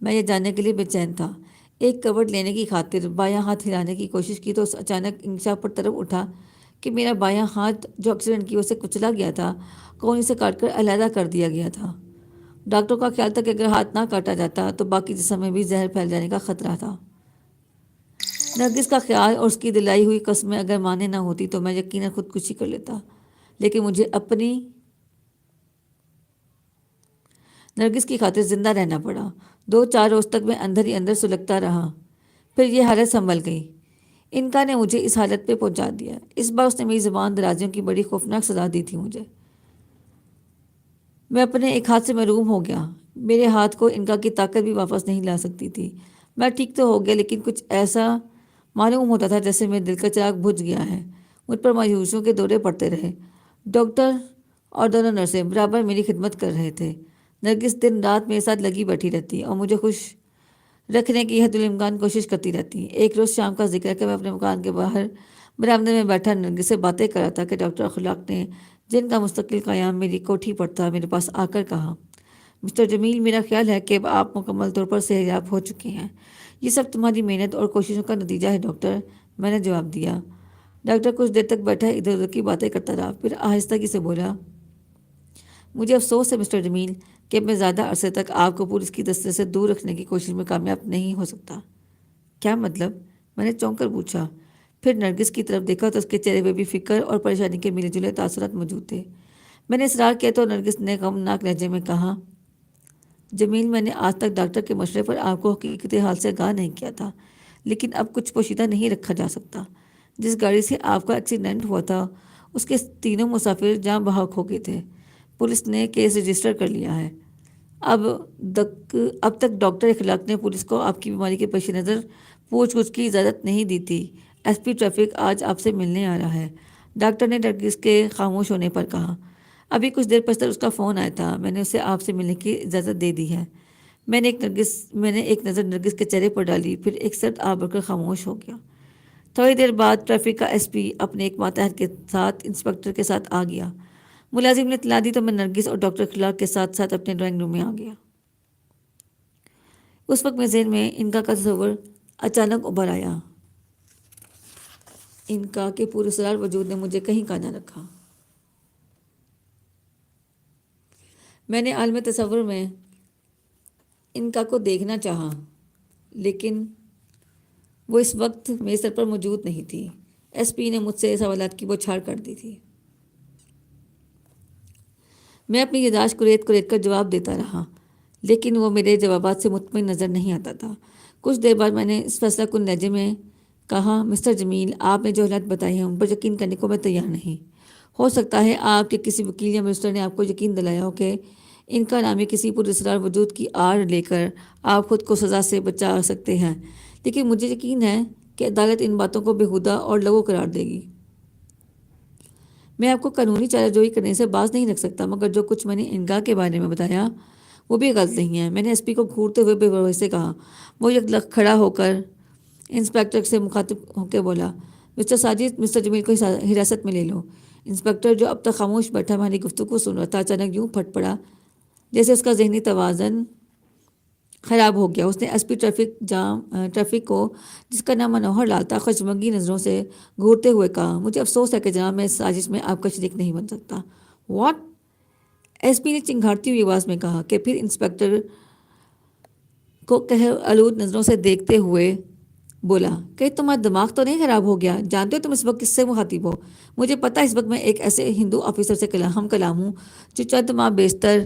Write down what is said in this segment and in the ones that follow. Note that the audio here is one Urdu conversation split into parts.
میں یہ جاننے کے لیے بے چین تھا۔ ایک کورٹ لینے کی خاطر بایاں ہاتھ ہلانے کی کوشش کی تو اچانک انکشاف پر طرف اٹھا کہ میرا بایاں ہاتھ جو ایکسیڈنٹ کی وجہ سے کچلا گیا تھا، کونی سے کاٹ کر علیحدہ کر دیا گیا تھا۔ ڈاکٹر کا خیال تھا کہ اگر ہاتھ نہ کاٹا جاتا تو باقی جسم میں بھی زہر پھیل جانے کا خطرہ تھا۔ نرگس کا خیال اور اس کی دلائی ہوئی قسمیں اگر مانے نہ ہوتی تو میں یقیناً خودکشی کر لیتا، لیکن مجھے اپنی نرگس کی خاطر زندہ رہنا پڑا۔ 2-4 روز تک میں اندر ہی اندر سلگتا رہا، پھر یہ حالت سنبھل گئی۔ انکا نے مجھے اس حالت پہ پہنچا دیا۔ اس بار اس نے میری زبان درازیوں کی بڑی خوفناک سزا دی تھی مجھے۔ میں اپنے ایک ہاتھ سے محروم ہو گیا۔ میرے ہاتھ کو انکا کی طاقت بھی واپس نہیں لا سکتی تھی۔ میں ٹھیک تو ہو گیا، لیکن کچھ ایسا معلوم ہوتا تھا جیسے میرے دل کا چراغ بجھ گیا ہے۔ مجھ پر مایوسیوں کے دورے پڑتے رہے۔ ڈاکٹر اور دونوں نرسیں برابر میری خدمت کر رہے تھے۔ نرگس دن رات میرے ساتھ لگی بیٹھی رہتی اور مجھے خوش رکھنے کی حد الامکان کوشش کرتی رہتی۔ ایک روز شام کا ذکر ہے کہ میں اپنے مکان کے باہر برآمدے میں بیٹھا نرگس سے باتیں کر رہا تھا کہ ڈاکٹر اخلاق نے، جن کا مستقل قیام میری کوٹھی پر تھا، میرے پاس آ کر کہا، مسٹر جمیل، میرا خیال ہے کہ اب آپ مکمل طور پر صحت یاب ہو چکے ہیں۔ یہ سب تمہاری محنت اور کوششوں کا نتیجہ ہے ڈاکٹر، میں نے جواب دیا۔ ڈاکٹر کچھ دیر تک بیٹھا ادھر ادھر کی باتیں کرتا رہا، پھر آہستگی سے بولا، مجھے افسوس ہے مسٹر جمیل کہ میں زیادہ عرصے تک آپ کو پولیس کی دستے سے دور رکھنے کی کوشش میں کامیاب نہیں ہو سکتا۔ کیا مطلب؟ میں نے چونک کر پوچھا۔ پھر نرگس کی طرف دیکھا تو اس کے چہرے پہ بھی فکر اور پریشانی کے ملے جلے تاثرات موجود تھے۔ میں نے اصرار کیا تو نرگس نے غمناک لہجے میں کہا، جمیل، میں نے آج تک ڈاکٹر کے مشورے پر آپ کو حقیقت حال سے آگاہ نہیں کیا تھا، لیکن اب کچھ پوشیدہ نہیں رکھا جا سکتا۔ جس گاڑی سے آپ کا ایکسیڈنٹ ہوا تھا اس کے 3 مسافر جاں بحق ہو گئے تھے۔ پولیس نے کیس رجسٹر کر لیا ہے۔ اب تک ڈاکٹر اخلاق نے پولیس کو آپ کی بیماری کے پیش نظر پوچھ گچھ کی اجازت نہیں دی تھی۔ ایس پی ٹریفک آج آپ سے ملنے آ رہا ہے، ڈاکٹر نے نرگس کے خاموش ہونے پر کہا۔ ابھی کچھ دیر پچھتر اس کا فون آیا تھا، میں نے اسے آپ سے ملنے کی اجازت دے دی ہے۔ میں نے ایک نظر نرگس کے چہرے پر ڈالی، پھر ایک سرد آہ بھر کر خاموش ہو گیا۔ تھوڑی دیر بعد ٹریفک کا ایس پی اپنے ایک ماتحت کے ساتھ انسپکٹر کے ساتھ آ گیا۔ ملازم نے اطلاع دی تو میں نرگس اور ڈاکٹر اخلاق کے ساتھ ساتھ اپنے ڈرائنگ روم میں آ گیا۔ اس وقت میرے ذہن میں انکا کا تصور اچانک ابھر آیا۔ انکا کے پراسرار وجود نے مجھے کہیں کا نہ رکھا۔ میں نے عالم تصور میں انکا کو دیکھنا چاہا، لیکن وہ اس وقت میرے سر پر موجود نہیں تھی۔ ایس پی نے مجھ سے سوالات کی بوچھاڑ کر دی تھی۔ میں اپنی یادداشت کریت کر جواب دیتا رہا، لیکن وہ میرے جوابات سے مطمئن نظر نہیں آتا تھا۔ کچھ دیر بعد میں نے اس فیصلہ کن لہجے میں کہا، مسٹر جمیل، آپ نے جو حالات بتائی ہیں ان پر یقین کرنے کو میں تیار نہیں۔ ہو سکتا ہے آپ کے کسی وکیل یا منسٹر نے آپ کو یقین دلایا ہو کہ انکا نامی کسی پراسرار وجود کی آڑ لے کر آپ خود کو سزا سے بچا سکتے ہیں، لیکن مجھے یقین ہے کہ عدالت ان باتوں کو بیہودہ اور لغو قرار دے گی۔ میں آپ کو قانونی چارہ جوئی کرنے سے باز نہیں رکھ سکتا، مگر جو کچھ میں نے انکا کے بارے میں بتایا وہ بھی غلط نہیں ہے۔ میں نے ایس پی کو گھورتے ہوئے بے وقوفی سے کہا۔ وہ یک لخت کھڑا ہو کر انسپکٹر سے مخاطب ہو کے بولا، مسٹر ساجد، مسٹر جمیل کو حراست میں لے لو۔ انسپکٹر جو اب تک خاموش بیٹھا ہماری گفتگو سن رہا تھا، اچانک یوں پھٹ پڑا جیسے اس کا ذہنی توازن خراب ہو گیا۔ اس نے ایس پی ٹریفک کو، جس کا نام منوہر لال تھا، خشمگین نظروں سے گھورتے ہوئے کہا، مجھے افسوس ہے کہ جناب میں اس سازش میں آپ کا شریک نہیں بن سکتا۔ واٹ؟ ایس پی نے چنگھاڑتی ہوئی آواز میں کہا کہ پھر انسپکٹر کو قہر آلود نظروں سے دیکھتے ہوئے بولا، کہ تمہارا دماغ تو نہیں خراب ہو گیا؟ جانتے ہو تم اس وقت کس سے مخاطب ہو؟ مجھے پتہ اس وقت میں ایک ایسے ہندو آفیسر سے ہم کلام ہوں جو چند ماہ بیشتر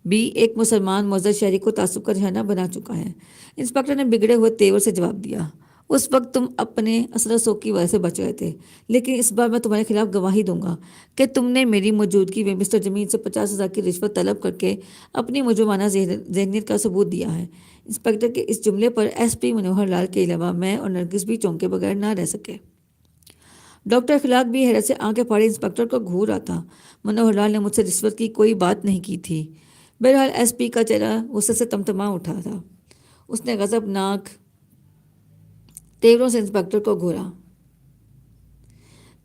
بھی ایک مسلمان معزز شہری کو تعصب کا نشانہ بنا چکا ہے۔ انسپکٹر نے بگڑے ہوئے تیور سے جواب دیا، اس وقت تم اپنے اثر و رسوخ کی وجہ سے بچ گئے تھے، لیکن اس بار میں تمہارے خلاف گواہی دوں گا کہ تم نے میری موجودگی میں مسٹر جمیل سے 50,000 کی رشوت طلب کر کے اپنی مجرمانہ ذہنیت کا ثبوت دیا ہے۔ انسپکٹر کے اس جملے پر ایس پی منوہر لال کے علاوہ میں اور نرگس بھی چونکے بغیر نہ رہ سکے۔ ڈاکٹر اخلاق بھی حیرت سے آنکھیں پھاڑے انسپکٹر کو گھور رہا تھا۔ منوہر لال نے مجھ سے رشوت کی کوئی بات نہیں کی تھی۔ بہرحال ایس پی کا چہرہ غصے سے تمتما اٹھا تھا۔ اس نے غضبناک تیوروں سے انسپکٹر کو گھورا۔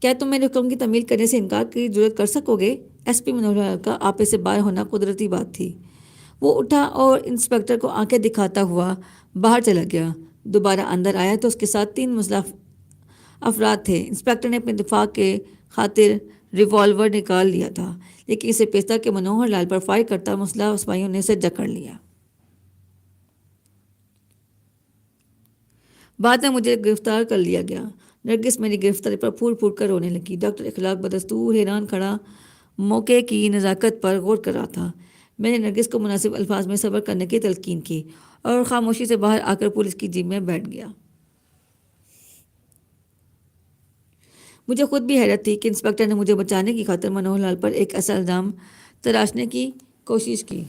کیا تم میرے حکم کی تعمیل کرنے سے انکار کی جرات کر سکو گے؟ ایس پی منوہر لال کا آپے سے باہر ہونا قدرتی بات تھی۔ وہ اٹھا اور انسپکٹر کو آنکھیں دکھاتا ہوا باہر چلا گیا۔ دوبارہ اندر آیا تو اس کے ساتھ 3 مسلح افراد تھے۔ انسپکٹر نے اپنے دفاع کے خاطر ریوالور نکال لیا تھا، لیکن اسے پیچھتا کہ منوہر لال پر فائر کرتا مسلح سپاہیوں نے اسے جکڑ لیا۔ بعد میں مجھے گرفتار کر لیا گیا۔ نرگس میری گرفتاری پر پھول پھول کر رونے لگی۔ ڈاکٹر اخلاق بدستور حیران کھڑا موقع کی نزاکت پر غور کر رہا تھا۔ میں نے نرگس کو مناسب الفاظ میں صبر کرنے کی تلقین کی اور خاموشی سے باہر آ کر پولیس کی جیپ میں بیٹھ گیا۔ مجھے خود بھی حیرت تھی کہ انسپکٹر نے مجھے بچانے کی خاطر منوہر لال پر ایک ایسا الزام تراشنے کی کوشش کی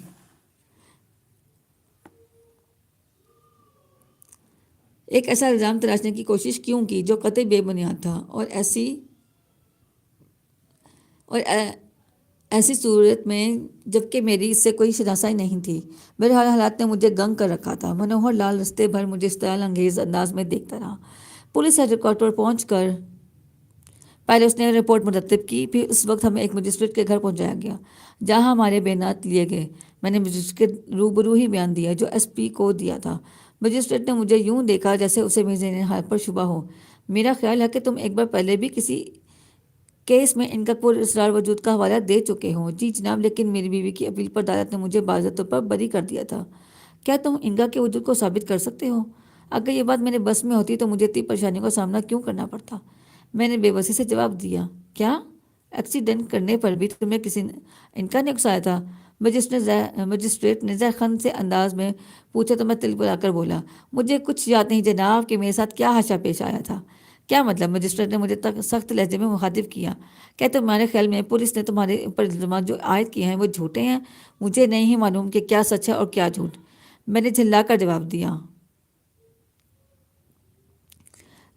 کیوں کی جو قطعی بے بنیاد تھا، اور ایسی صورت میں جبکہ میری اس سے کوئی شناسائی نہیں تھی۔ بہرحال حالات نے مجھے گنگ کر رکھا تھا۔ منوہر لال رستے بھر مجھے استحال انگیز انداز میں دیکھتا رہا۔ پولیس ہیڈ کوارٹر پہنچ کر پہلے اس نے رپورٹ مرتب کی، پھر اس وقت ہمیں ایک مجسٹریٹ کے گھر پہنچایا گیا جہاں ہمارے بیانات لیے گئے۔ میں نے مجسٹریٹ کے روبرو ہی بیان دیا جو ایس پی کو دیا تھا۔ مجسٹریٹ نے مجھے یوں دیکھا جیسے اسے میرے ذہنی حالت پر شبہ ہو۔ میرا خیال ہے کہ تم ایک بار پہلے بھی کسی کیس میں ان کا پر اسرار وجود کا حوالہ دے چکے ہو۔ جی جناب، لیکن میری بیوی کی اپیل پر عدالت نے مجھے باضابطہ طور پر بری کر دیا تھا۔ کیا تم انگا کے وجود کو ثابت کر سکتے ہو؟ اگر یہ بات میرے بس میں ہوتی تو مجھے اتنی پریشانیوں کا سامنا کیوں کرنا پڑتا؟ میں نے بے بسی سے جواب دیا، کیا ایکسیڈنٹ کرنے پر بھی تمہیں کسی نے انکا نے اکسایا تھا؟ مجسٹریٹ نے زہرخند سے انداز میں پوچھا تو میں تل بلا کر بولا، مجھے کچھ یاد نہیں جناب کہ میرے ساتھ کیا حادثہ پیش آیا تھا۔ کیا مطلب؟ مجسٹریٹ نے مجھے سخت لہجے میں مخاطب کیا، کیا تمہارے خیال میں پولیس نے تمہارے اوپر الزامات جو عائد کیے ہیں وہ جھوٹے ہیں؟ مجھے نہیں ہی معلوم کہ کیا سچ ہے اور کیا جھوٹ۔ میں نے جھلا کر جواب دیا،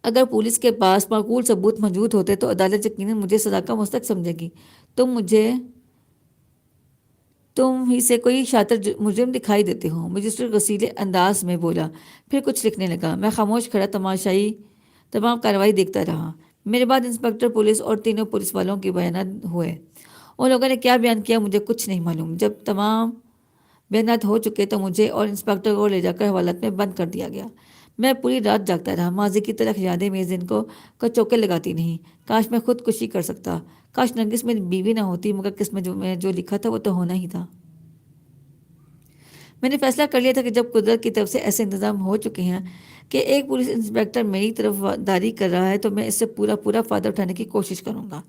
اگر پولیس کے پاس معقول ثبوت موجود ہوتے تو عدالت یقیناً مجھے سزا کا مستحق سمجھے گی۔ تم ہی سے کوئی شاطر مجرم دکھائی دیتے ہو، مجسٹریٹ غصیلے انداز میں بولا، پھر کچھ لکھنے لگا۔ میں خاموش کھڑا تمام کارروائی دیکھتا رہا۔ میرے بعد انسپکٹر پولیس اور تینوں پولیس والوں کے بیانات ہوئے۔ ان لوگوں نے کیا بیان کیا مجھے کچھ نہیں معلوم۔ جب تمام بیانات ہو چکے تو مجھے اور انسپکٹر کو لے جا کر حوالت میں بند کر دیا گیا۔ میں پوری رات جاگتا رہا۔ ماضی کی تلخ یادیں میرے ذہن کو چوکے لگاتی نہیں۔ کاش میں خودکشی کر سکتا، کاش نرگس میری بیوی نہ ہوتی، مگر قسمت میں جو لکھا تھا وہ تو ہونا ہی تھا۔ میں نے فیصلہ کر لیا تھا کہ جب قدرت کی طرف سے ایسے انتظام ہو چکے ہیں کہ ایک پولیس انسپکٹر میری طرف داری کر رہا ہے تو میں اس سے پورا فائدہ اٹھانے کی کوشش کروں گا۔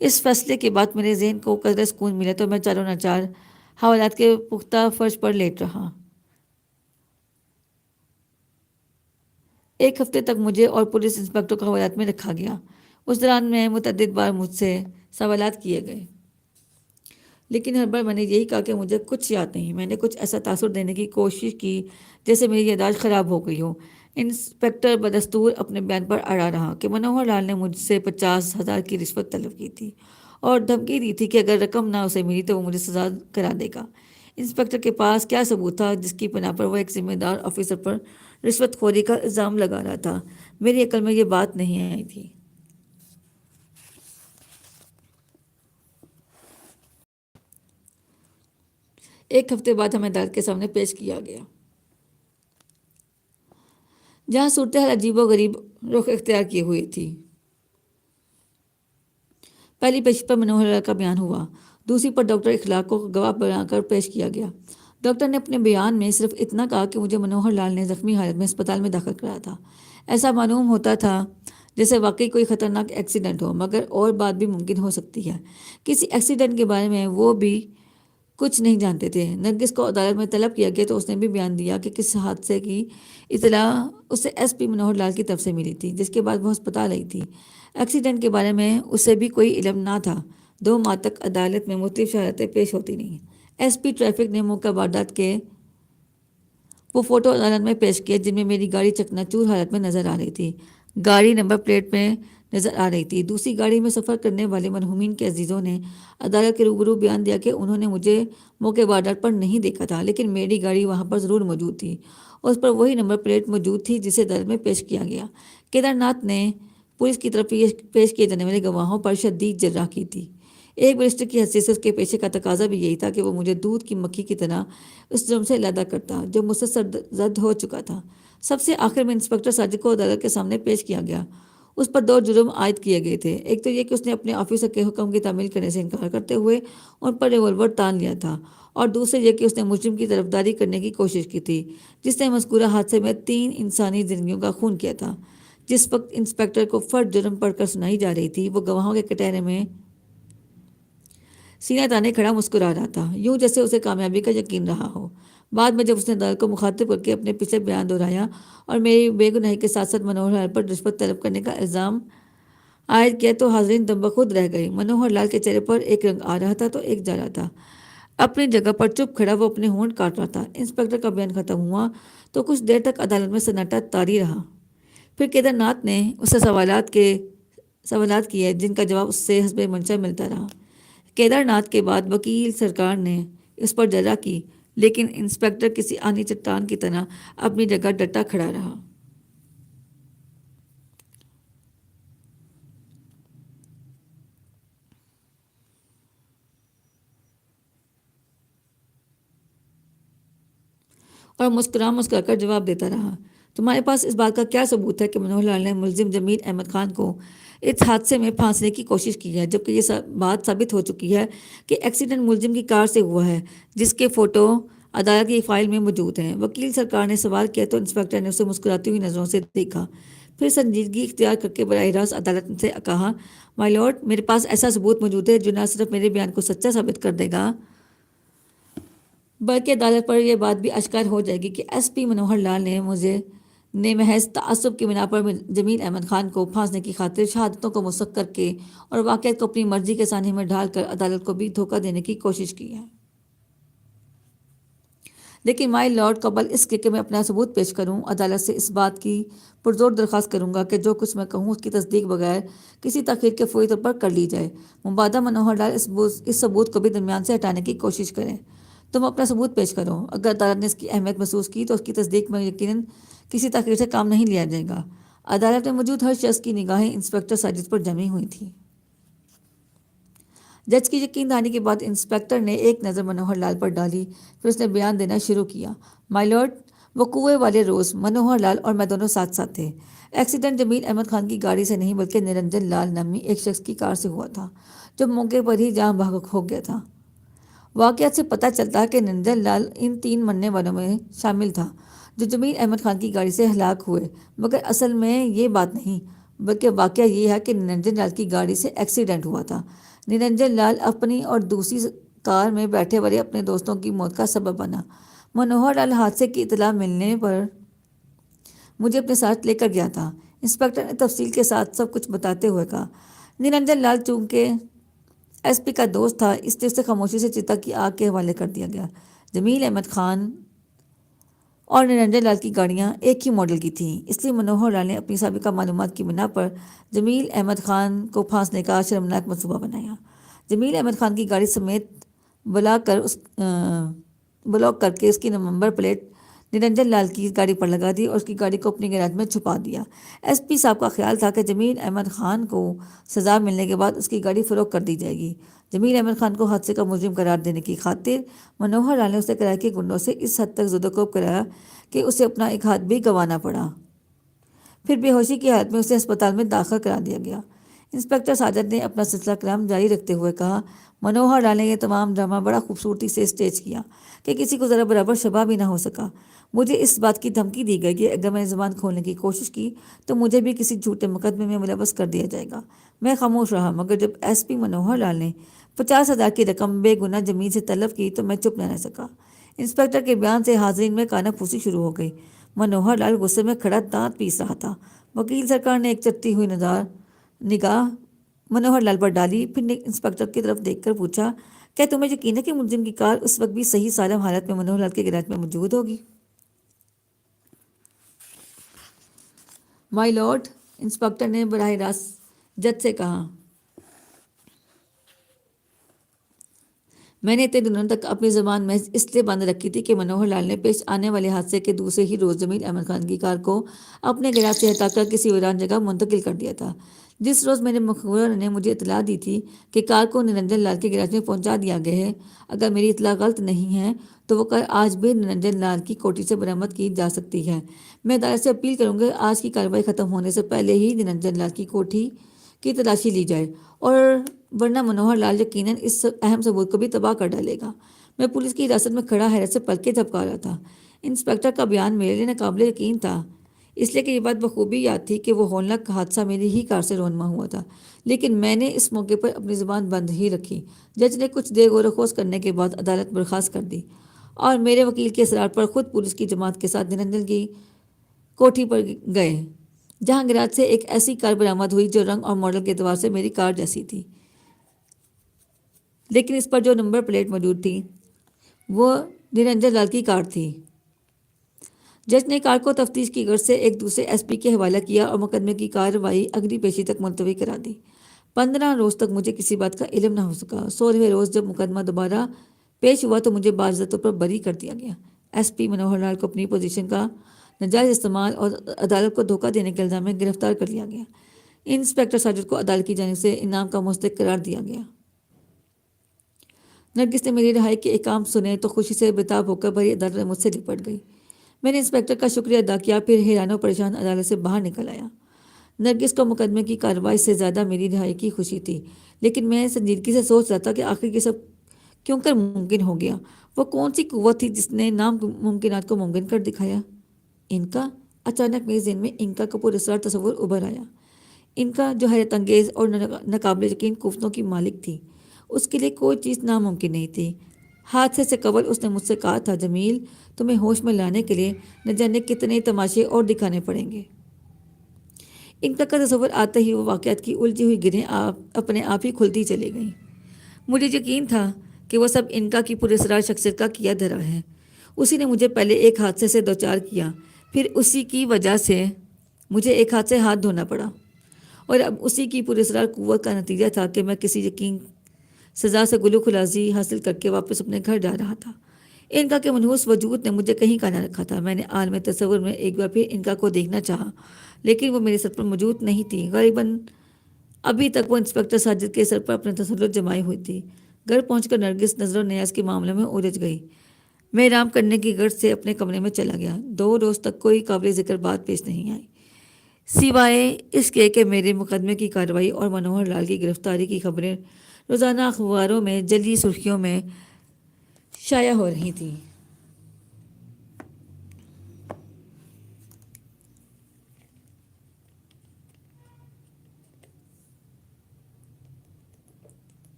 اس فیصلے کے بعد میرے ذہن کو قدر سکون ملا تو میں چاروں ناچار حوالات کے پختہ فرش پر لیٹ رہا۔ ایک ہفتے تک مجھے اور پولیس انسپکٹر کو حوالات میں رکھا گیا۔ اس دوران میں متعدد بار مجھ سے سوالات کیے گئے، لیکن ہر بار میں نے یہی کہا کہ مجھے کچھ یاد نہیں۔ میں نے کچھ ایسا تاثر دینے کی کوشش کی جیسے میری یادداشت خراب ہو گئی ہو۔ انسپکٹر بدستور اپنے بیان پر اڑا رہا کہ منوہر لال نے مجھ سے 50,000 کی رشوت طلب کی تھی اور دھمکی دی تھی کہ اگر رقم نہ اسے ملی تو وہ مجھے سزا کرا دے گا۔ انسپکٹر کے پاس کیا ثبوت تھا جس کی بنا پر وہ ایک ذمہ دار آفیسر پر رشوت خوری کا الزام لگا رہا تھا؟ میری عقل میں یہ بات نہیں آئی تھی۔ ایک ہفتے بعد ہمیں عدالت کے سامنے پیش کیا گیا، جہاں صورتحال عجیب و غریب رخ اختیار کیے ہوئی تھی۔ پہلی پیشی پر منوہر لال کا بیان ہوا، دوسری پر ڈاکٹر اخلاق کو گواہ بنا کر پیش کیا گیا۔ ڈاکٹر نے اپنے بیان میں صرف اتنا کہا کہ مجھے منوہر لال نے زخمی حالت میں اسپتال میں داخل کرایا تھا۔ ایسا معلوم ہوتا تھا جیسے واقعی کوئی خطرناک ایکسیڈنٹ ہو، مگر اور بات بھی ممکن ہو سکتی ہے۔ کسی ایکسیڈنٹ کے بارے میں وہ بھی کچھ نہیں جانتے تھے۔ نرگس کو عدالت میں طلب کیا گیا تو اس نے بھی بیان دیا کہ کس حادثے کی اطلاع اسے ایس پی منوہر لال کی طرف سے ملی تھی، جس کے بعد وہ ہسپتال آئی تھی۔ ایکسیڈنٹ کے بارے میں اسے بھی کوئی علم نہ تھا۔ 2 ماہ تک عدالت میں مختلف شہادتیں پیش ہوتی رہیں۔ ایس پی ٹریفک نے موقع واردات کے وہ فوٹو عدالت میں پیش کیے جن میں میری گاڑی چکنا چور حالت میں نظر آ رہی تھی، گاڑی نمبر پلیٹ میں نظر آ رہی تھی۔ دوسری گاڑی میں سفر کرنے والے مرحومین کے عزیزوں نے عدالت کے روبرو بیان دیا کہ انہوں نے مجھے موقع واردات پر نہیں دیکھا تھا، لیکن میری گاڑی وہاں پر ضرور موجود تھی اور اس پر وہی نمبر پلیٹ موجود تھی جسے عدالت میں پیش کیا گیا۔ کیدار ناتھ نے پولیس کی طرف پیش کیے جانے والے گواہوں پر شدید جرح کی تھی۔ ایک برسٹر کی حیثیت سے اس کے پیشے کا تقاضا بھی یہی تھا کہ وہ مجھے دودھ کی مکھی کی طرح اس جرم سے علیحدہ کرتا جو مجھ سے سرزد ہو چکا تھا۔ سب سے آخر میں انسپکٹر ساجد کو عدالت کے سامنے پیش کیا گیا۔ اس پر 2 جرم عائد کیے گئے تھے۔ ایک تو یہ کہ اس نے اپنے آفیسر کے حکم کی تعمیل کرنے سے انکار کرتے ہوئے ان پر ریوالور تان لیا تھا، اور دوسرے یہ کہ اس نے مجرم کی طرفداری کرنے کی کوشش کی تھی جس نے مذکورہ حادثے میں 3 انسانی زندگیوں کا خون کیا تھا۔ جس وقت انسپکٹر کو فرد جرم پڑھ کر سنائی جا رہی تھی، وہ گواہوں کے کٹہرے میں سینہ تانے کھڑا مسکرا رہا تھا، یوں جیسے اسے کامیابی کا یقین رہا ہو۔ بعد میں جب اس نے عدالت کو مخاطب کر کے اپنے پچھلے بیان دہرایا اور میری بے گناہی کے ساتھ ساتھ منوہر لال پر رشوت طلب کرنے کا الزام عائد کیا تو حاضرین دم بخود رہ گئے۔ منوہر لال کے چہرے پر ایک رنگ آ رہا تھا تو ایک جا رہا تھا۔ اپنی جگہ پر چپ کھڑا وہ اپنے ہونٹ کاٹ رہا تھا۔ انسپکٹر کا بیان ختم ہوا تو کچھ دیر تک عدالت میں سناٹا طاری رہا۔ پھر کیدر ناتھ نے اس سے سوالات کیے جن کا جواب اس سے حسب منشا ملتا رہا۔ کیدر ناتھ کے بعد وکیل سرکار نے اس پر جرا کی، لیکن انسپکٹر کسی آنی چٹان کی طرح اپنی جگہ ڈٹا کھڑا رہا۔ اور مسکرا کر جواب دیتا رہا، تمہارے پاس اس بات کا کیا ثبوت ہے کہ منوہر لال نے ملزم جمیل احمد خان کو اس حادثے میں پھانسنے کی کوشش کی ہے، جبکہ یہ بات ثابت ہو چکی ہے کہ ایکسیڈنٹ ملزم کی کار سے ہوا ہے، جس کے فوٹو عدالت کی فائل میں موجود ہیں؟ وکیل سرکار نے سوال کیا تو انسپکٹر نے اسے مسکراتی ہوئی نظروں سے دیکھا، پھر سنجیدگی اختیار کر کے براہ راست عدالت سے کہا، مائی لارڈ، میرے پاس ایسا ثبوت موجود ہے جو نہ صرف میرے بیان کو سچا ثابت کر دے گا بلکہ عدالت پر یہ بات بھی اشکار ہو جائے گی کہ ایس پی منوہر لال نے محض تعصب کی بنا پر جمیل احمد خان کو پھانسنے کی خاطر شہادتوں کو مسخ کر کے اور واقعات کو اپنی مرضی کے سانحے میں ڈھال کر عدالت کو بھی دھوکہ دینے کی کوشش کی ہے۔ لیکن مائی لارڈ، قبل اس کے میں اپنا ثبوت پیش کروں، عدالت سے اس بات کی پرزور درخواست کروں گا کہ جو کچھ میں کہوں اس کی تصدیق بغیر کسی تاخیر کے فوری طور پر کر لی جائے۔ مبادہ منوہر لال اس ثبوت کو بھی درمیان سے ہٹانے کی کوشش کریں۔ تم اپنا ثبوت پیش کرو۔ اگر عدالت نے اس کی اہمیت محسوس کی تو اس کی تصدیق میں یقیناً کسی تاخیر سے کام نہیں لیا جائے گا۔ عدالت میں موجود ہر شخص کی نگاہیں انسپکٹر ساجد پر جمی ہوئی تھیں۔ جج کی یقین دہانی کے بعد انسپکٹر نے ایک نظر منوہر لال پر ڈالی، پھر اس نے بیان دینا شروع کیا۔ مائی لارڈ، وقوعے والے روز منوہر لال اور میں دونوں ساتھ ساتھ تھے۔ ایکسیڈنٹ جمیل احمد خان کی گاڑی سے نہیں بلکہ نرنجن لال نامی ایک شخص کی کار سے ہوا تھا جو موقع پر ہی جاں بحق ہو گیا تھا۔ واقعات سے پتہ چلتا ہے کہ نرنجن لال ان 3 مرنے والوں میں شامل تھا جو جمیل احمد خان کی گاڑی سے ہلاک ہوئے، مگر اصل میں یہ بات نہیں، بلکہ واقعہ یہ ہے کہ نرنجن لال کی گاڑی سے ایکسیڈنٹ ہوا تھا۔ نرنجن لال اپنی اور دوسری کار میں بیٹھے والے اپنے دوستوں کی موت کا سبب بنا۔ منوہر لال حادثے کی اطلاع ملنے پر مجھے اپنے ساتھ لے کر گیا تھا۔ انسپکٹر نے تفصیل کے ساتھ سب کچھ بتاتے ہوئے کہا۔ نرنجن لال چونکہ ایس پی کا دوست تھا، اس لیے اسے خاموشی سے چتا کی آگ کے حوالے کر دیا گیا۔ جمیل احمد خان اور نرنجن لال کی گاڑیاں ایک ہی ماڈل کی تھیں، اس لیے منوہر لال نے اپنی سابقہ معلومات کی بنا پر جمیل احمد خان کو پھانسنے کا شرمناک منصوبہ بنایا۔ جمیل احمد خان کی گاڑی سمیت بلاک کر کے اس کی نمبر پلیٹ نرنجن لال کی گاڑی پر لگا دی اور اس کی گاڑی کو اپنی گیراج میں چھپا دیا۔ ایس پی صاحب کا خیال تھا کہ جمیل احمد خان کو سزا ملنے کے بعد اس کی گاڑی فروخت کر دی جائے گی۔ جمیل احمد خان کو حادثے کا مجرم قرار دینے کی خاطر منوہر لال نے اسے کرائے کے گنڈوں سے اس حد تک زد و کوب کرایا کہ اسے اپنا ایک ہاتھ بھی گنوانا پڑا۔ پھر بے ہوشی کی حالت میں اسے ہسپتال میں داخل کرا دیا گیا۔ انسپکٹر ساجد نے اپنا سلسلہ کلام جاری رکھتے ہوئے کہا، منوہر لال نے یہ تمام ڈرامہ بڑا خوبصورتی سے اسٹیج کیا کہ کسی کو ذرا برابر شبہ بھی نہ ہو سکا۔ مجھے اس بات کی دھمکی دی گئی کہ اگر میں نے زبان کھولنے کی کوشش کی تو مجھے بھی کسی جھوٹے مقدمے میں ملوث کر دیا جائے گا۔ میں خاموش رہا، مگر جب ایس پی منوہر لال نے 50,000 کی رقم بے گناہ جمیل سے طلب کی تو میں چپ نہ رہ سکا۔ انسپکٹر کے بیان سے حاضرین میں کانا پھوسی شروع ہو گئی۔ منوہر لال غصے میں کھڑا دانت پیس رہا تھا۔ وکیل سرکار نے ایک چپتی ہوئی نگاہ منوہر لال پر ڈالی، پھر انسپکٹر کی طرف دیکھ کر پوچھا، کیا تمہیں یقین ہے کہ ملزم کی کار اس وقت بھی صحیح سالم حالت میں منوہر لال کے گیراج میں موجود ہوگی؟ مائی لارڈ، انسپکٹر نے براہ راست جج سے کہا، میں نے اتنے دنوں تک اپنی زبان محض اس لیے بند رکھی تھی کہ منوہر لال نے پیش آنے والے حادثے کے دوسرے ہی روز جمیل احمد خان کی کار کو اپنے گیراج سے ہٹا کر کسی ویران جگہ منتقل کر دیا تھا، جس روز میرے مخبر نے مجھے اطلاع دی تھی کہ کار کو نرنجن لال کے گراج میں پہنچا دیا گیا ہے، اگر میری اطلاع غلط نہیں ہے تو وہ کار آج بھی نرنجن لال کی کوٹھی سے برآمد کی جا سکتی ہے۔ میں عدالت سے اپیل کروں گا آج کی کارروائی ختم ہونے سے پہلے ہی نرنجن لال کی کوٹھی کی تلاشی لی جائے، اور ورنہ منوہر لال یقیناً اس اہم ثبوت کو بھی تباہ کر ڈالے گا۔ میں پولیس کی حراست میں کھڑا حیرت سے پلکیں جھپکا رہا تھا۔ انسپکٹر کا بیان میرے لیے ناقابل یقین تھا، اس لیے کہ یہ بات بخوبی یاد تھی کہ وہ ہولناک حادثہ میری ہی کار سے رونما ہوا تھا، لیکن میں نے اس موقع پر اپنی زبان بند ہی رکھی۔ جج نے کچھ دیر غور و خوض کرنے کے بعد عدالت برخاست کر دی اور میرے وکیل کے اصرار پر خود پولیس کی جماعت کے ساتھ نرنجن کی کوٹھی پر گئے، جہاں گراج سے ایک ایسی کار برآمد ہوئی جو رنگ اور ماڈل کے اعتبار سے میری کار جیسی تھی، لیکن اس پر جو نمبر پلیٹ موجود تھی وہ نرنجن لال کی کار تھی۔ جج نے کار کو تفتیش کی غرض سے ایک دوسرے ایس پی کے حوالہ کیا اور مقدمے کی کارروائی اگلی پیشی تک ملتوی کرا دی۔ 15 روز تک مجھے کسی بات کا علم نہ ہو سکا۔ 16ویں روز جب مقدمہ دوبارہ پیش ہوا تو مجھے باضابطہ طور پر بری کر دیا گیا۔ ایس پی منوہر لال کو اپنی پوزیشن کا ناجائز استعمال اور عدالت کو دھوکہ دینے کے الزام میں گرفتار کر لیا گیا۔ انسپکٹر ساجد کو عدالت کی جانب سے انعام کا مستحق قرار دیا گیا۔ نرگس نے میری رہائی کے احکام سنے تو خوشی سے بےتاب ہو کر بھری عدالت میں مجھ سے لپٹ گئی۔ میں نے انسپکٹر کا شکریہ ادا کیا، پھر حیران و پریشان عدالت سے باہر نکل آیا۔ نرگس کو مقدمے کی کارروائی سے زیادہ میری رہائی کی خوشی تھی، لیکن میں سنجیدگی سے سوچ رہا تھا کہ آخر یہ سب کیوں کر ممکن ہو گیا؟ وہ کون سی قوت تھی جس نے ناممکنات کو ممکن کر دکھایا؟ ان کا اچانک میرے ذہن میں انکا کا پراسرار تصور ابھر آیا۔ انکا جو حیرت انگیز اور ناقابل یقین قوتوں کی مالک تھی، اس کے لیے کوئی چیز ناممکن نہیں تھی۔ حادثے سے قبل اس نے مجھ سے کہا تھا، جمیل تمہیں ہوش میں لانے کے لیے نہ جانے کتنے تماشے اور دکھانے پڑیں گے۔ انکا کا تصور آتے ہی وہ واقعات کی الجھی ہوئی گرہیں اپنے آپ ہی کھلتی چلی گئیں۔ مجھے یقین تھا کہ وہ سب انکا کی پراسرار شخصیت کا کیا دھرا ہے۔ اسی نے مجھے پہلے ایک حادثے سے دوچار کیا، پھر اسی کی وجہ سے مجھے ایک ہاتھ سے ہاتھ دھونا پڑا، اور اب اسی کی پراسرار قوت کا نتیجہ تھا کہ میں کسی یقین سزا سے گلو خلاصی حاصل کر کے واپس اپنے گھر جا رہا تھا۔ انکا کے منحوس وجود نے مجھے کہیں کا نہ رکھا تھا۔ میں نے عالم تصور میں ایک بار پھر انکا کو دیکھنا چاہا، لیکن وہ میرے سر پر موجود نہیں تھی۔ غالباً ابھی تک وہ انسپکٹر ساجد کے سر پر اپنا تسلط جمائے ہوئی تھی۔ گھر پہنچ کر نرگس نظر و نیاز کے معاملے میں الجھ گئی۔ میں آرام کرنے کی غرض سے اپنے کمرے میں چلا گیا۔ 2 روز تک کوئی قابل ذکر بات پیش نہیں آئی، سوائے اس کے کہ میرے مقدمے کی کارروائی اور منوہر لال کی گرفتاری کی خبریں روزانہ اخباروں میں جلی سرخیوں میں شائع ہو رہی تھیں۔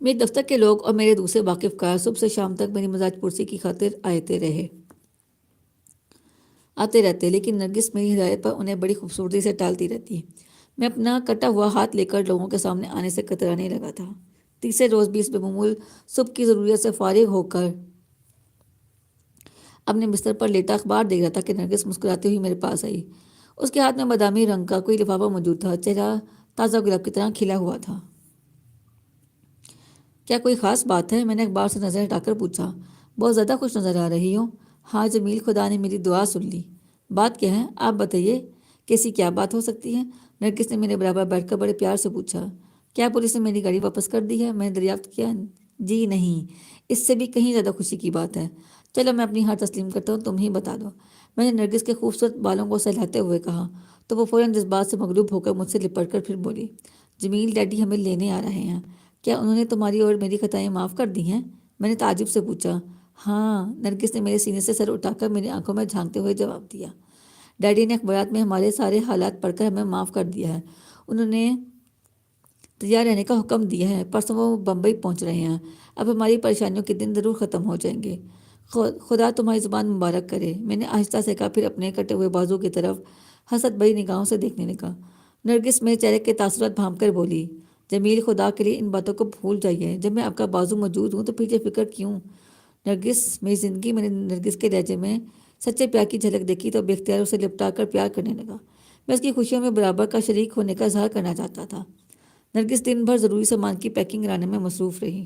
میرے دفتر کے لوگ اور میرے دوسرے واقف کار صبح سے شام تک میری مزاج پرسی کی خاطر آتے رہتے، لیکن نرگس میری ہدایت پر انہیں بڑی خوبصورتی سے ٹالتی رہتی ہے۔ میں اپنا کٹا ہوا ہاتھ لے کر لوگوں کے سامنے آنے سے کترانے لگا تھا۔ تیسرے روز بھی اس بمعمول صبح کی ضروریت سے فارغ ہو کر اپنے بستر پر لیٹا اخبار دیکھ رہا تھا کہ نرگس مسکراتی ہوئی میرے پاس آئی۔ اس کے ہاتھ میں بادامی رنگ کا کوئی لفافہ موجود تھا، چہرہ تازہ گلاب کی طرح کھلا ہوا تھا۔ کیا کوئی خاص بات ہے؟ میں نے اخبار سے نظر ہٹا کر پوچھا۔ بہت زیادہ خوش نظر آ رہی ہو۔ ہاں جمیل، خدا نے میری دعا سن لی۔ بات کیا ہے؟ آپ بتائیے، کیسی کیا بات ہو سکتی ہے؟ نرگس نے میرے برابر بیٹھ کر بڑے پیار سے پوچھا۔ کیا پولیس نے میری گاڑی واپس کر دی ہے؟ میں نے دریافت کیا۔ جی نہیں، اس سے بھی کہیں زیادہ خوشی کی بات ہے۔ چلو میں اپنی ہار تسلیم کرتا ہوں، تم ہی بتا دو، میں نے نرگس کے خوبصورت بالوں کو سہلاتے ہوئے کہا، تو وہ فوراً جذبات سے مغلوب ہو کر مجھ سے لپٹ کر پھر بولی، جمیل ڈیڈی ہمیں لینے آ رہے ہیں، کیا انہوں نے تمہاری اور میری خطائیں معاف کر دی ہیں؟ میں نے تعجب سے پوچھا۔ ہاں، نرگس نے میرے سینے سے سر اٹھا کر میری آنکھوں میں جھانکتے ہوئے جواب دیا۔ ڈیڈی نے اخبارات میں ہمارے سارے حالات پڑھ کر ہمیں معاف کر دیا ہے۔ انہوں نے تیار رہنے کا حکم دیا ہے۔ پرسوں وہ بمبئی پہنچ رہے ہیں۔ اب ہماری پریشانیوں کے دن ضرور ختم ہو جائیں گے۔ خدا تمہاری زبان مبارک کرے، میں نے آہستہ سے کہا، پھر اپنے کٹے ہوئے بازو کی طرف حسد بھری نگاہوں سے دیکھنے لگا۔ نرگس میرے چہرے کے تاثرات بھانپ کر بولی، جمیل خدا کے لیے ان باتوں کو بھول جائیے، جب میں آپ کا بازو موجود ہوں تو پھر یہ فکر کیوں؟ نرگس میری زندگی، میں نے نرگس کے لہجے میں سچے پیار کی جھلک دیکھی تو بے اختیار اسے لپٹا کر پیار کرنے لگا۔ میں اس کی خوشیوں میں برابر کا شریک ہونے کا اظہار کرنا چاہتا تھا۔ نرگس دن بھر ضروری سامان کی پیکنگ کرانے میں مصروف رہی۔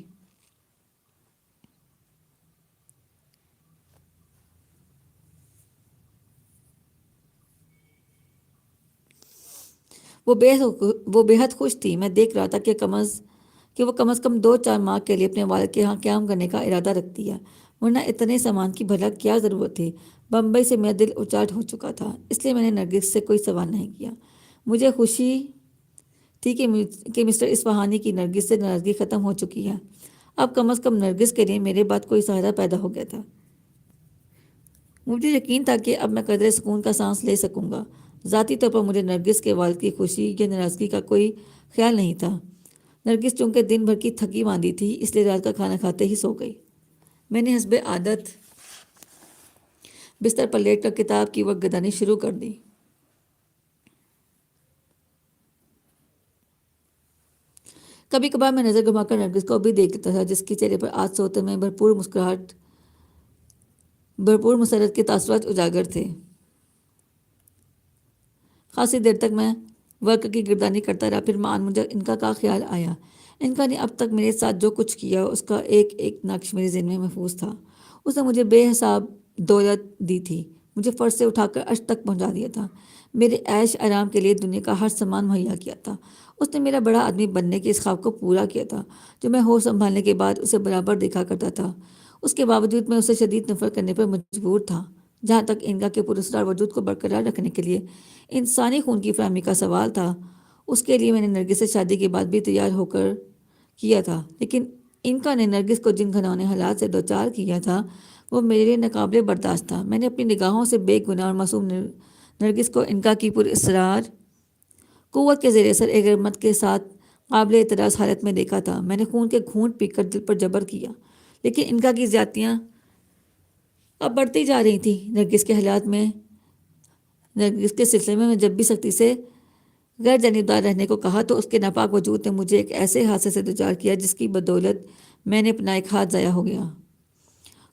وہ بے حد خوش تھی۔ میں دیکھ رہا تھا کہ وہ کم از کم 2-4 ماہ کے لیے اپنے والد کے ہاں قیام کرنے کا ارادہ رکھتی ہے، ورنہ اتنے سامان کی بھلا کیا ضرورت تھی؟ بمبئی سے میرا دل اچاٹ ہو چکا تھا، اس لیے میں نے نرگس سے کوئی سوال نہیں کیا۔ مجھے خوشی تھی کہ مسٹر اصفہانی کی نرگس سے ناراضگی ختم ہو چکی ہے۔ اب کم از کم نرگس کے لیے میرے بعد کوئی سہارا پیدا ہو گیا تھا۔ مجھے یقین تھا کہ اب میں قدرے سکون کا سانس لے سکوں گا۔ ذاتی طور پر مجھے نرگس کے والد کی خوشی یا ناراضگی کا کوئی خیال نہیں تھا۔ نرگس چونکہ دن بھر کی تھکی ماندی تھی، اس لیے رات کا کھانا کھاتے ہی سو گئی۔ میں نے حسب عادت بستر پر لیٹ کر کتاب کی وقت گزارنی شروع کر دی۔ کبھی کبھار میں نظر گھما کر نرگس کو بھی دیکھ لیتا تھا، جس کے چہرے پر آج سوتے میں بھرپور مسرت کے تاثرات اجاگر تھے۔ خاصی دیر تک میں ورک کی گردانی کرتا رہا، پھر معان مجھے انکا کا خیال آیا۔ انکا نے اب تک میرے ساتھ جو کچھ کیا اس کا ایک ایک نقش میرے ذہن میں محفوظ تھا۔ اس نے مجھے بے حساب دولت دی تھی، مجھے فرش سے اٹھا کر عرش تک پہنچا دیا تھا، میرے عیش آرام کے لیے دنیا کا ہر سامان مہیا کیا تھا۔ اس نے میرا بڑا آدمی بننے کے اس خواب کو پورا کیا تھا جو میں ہوش سنبھالنے کے بعد اسے برابر دیکھا کرتا تھا۔ اس کے باوجود میں اسے شدید نفرت کرنے پر مجبور تھا۔ جہاں تک انکا کے پراسرار وجود کو برقرار رکھنے کے لیے انسانی خون کی فراہمی کا سوال تھا، اس کے لیے میں نے نرگس سے شادی کے بعد بھی تیار ہو کر کیا تھا، لیکن انکا نے نرگس کو جن گھناؤنے حالات سے دوچار کیا تھا وہ میرے لیے ناقابل برداشت تھا۔ میں نے اپنی نگاہوں سے بے گناہ اور معصوم نرگس کو انکا کی پراسرار قوت کے زیر اثر ایک غرمت کے ساتھ قابل اعتراض حالت میں دیکھا تھا۔ میں نے خون کے گھونٹ پی کر دل پر جبر کیا، لیکن انکا کی زیادتیاں اب بڑھتی جا رہی تھیں۔ نرگس کے سلسلے میں جب بھی سختی سے غیر جانبدار رہنے کو کہا تو اس کے ناپاک وجود نے مجھے ایک ایسے حادثے سے دوچار کیا جس کی بدولت میں نے اپنا ایک ہاتھ ضائع ہو گیا۔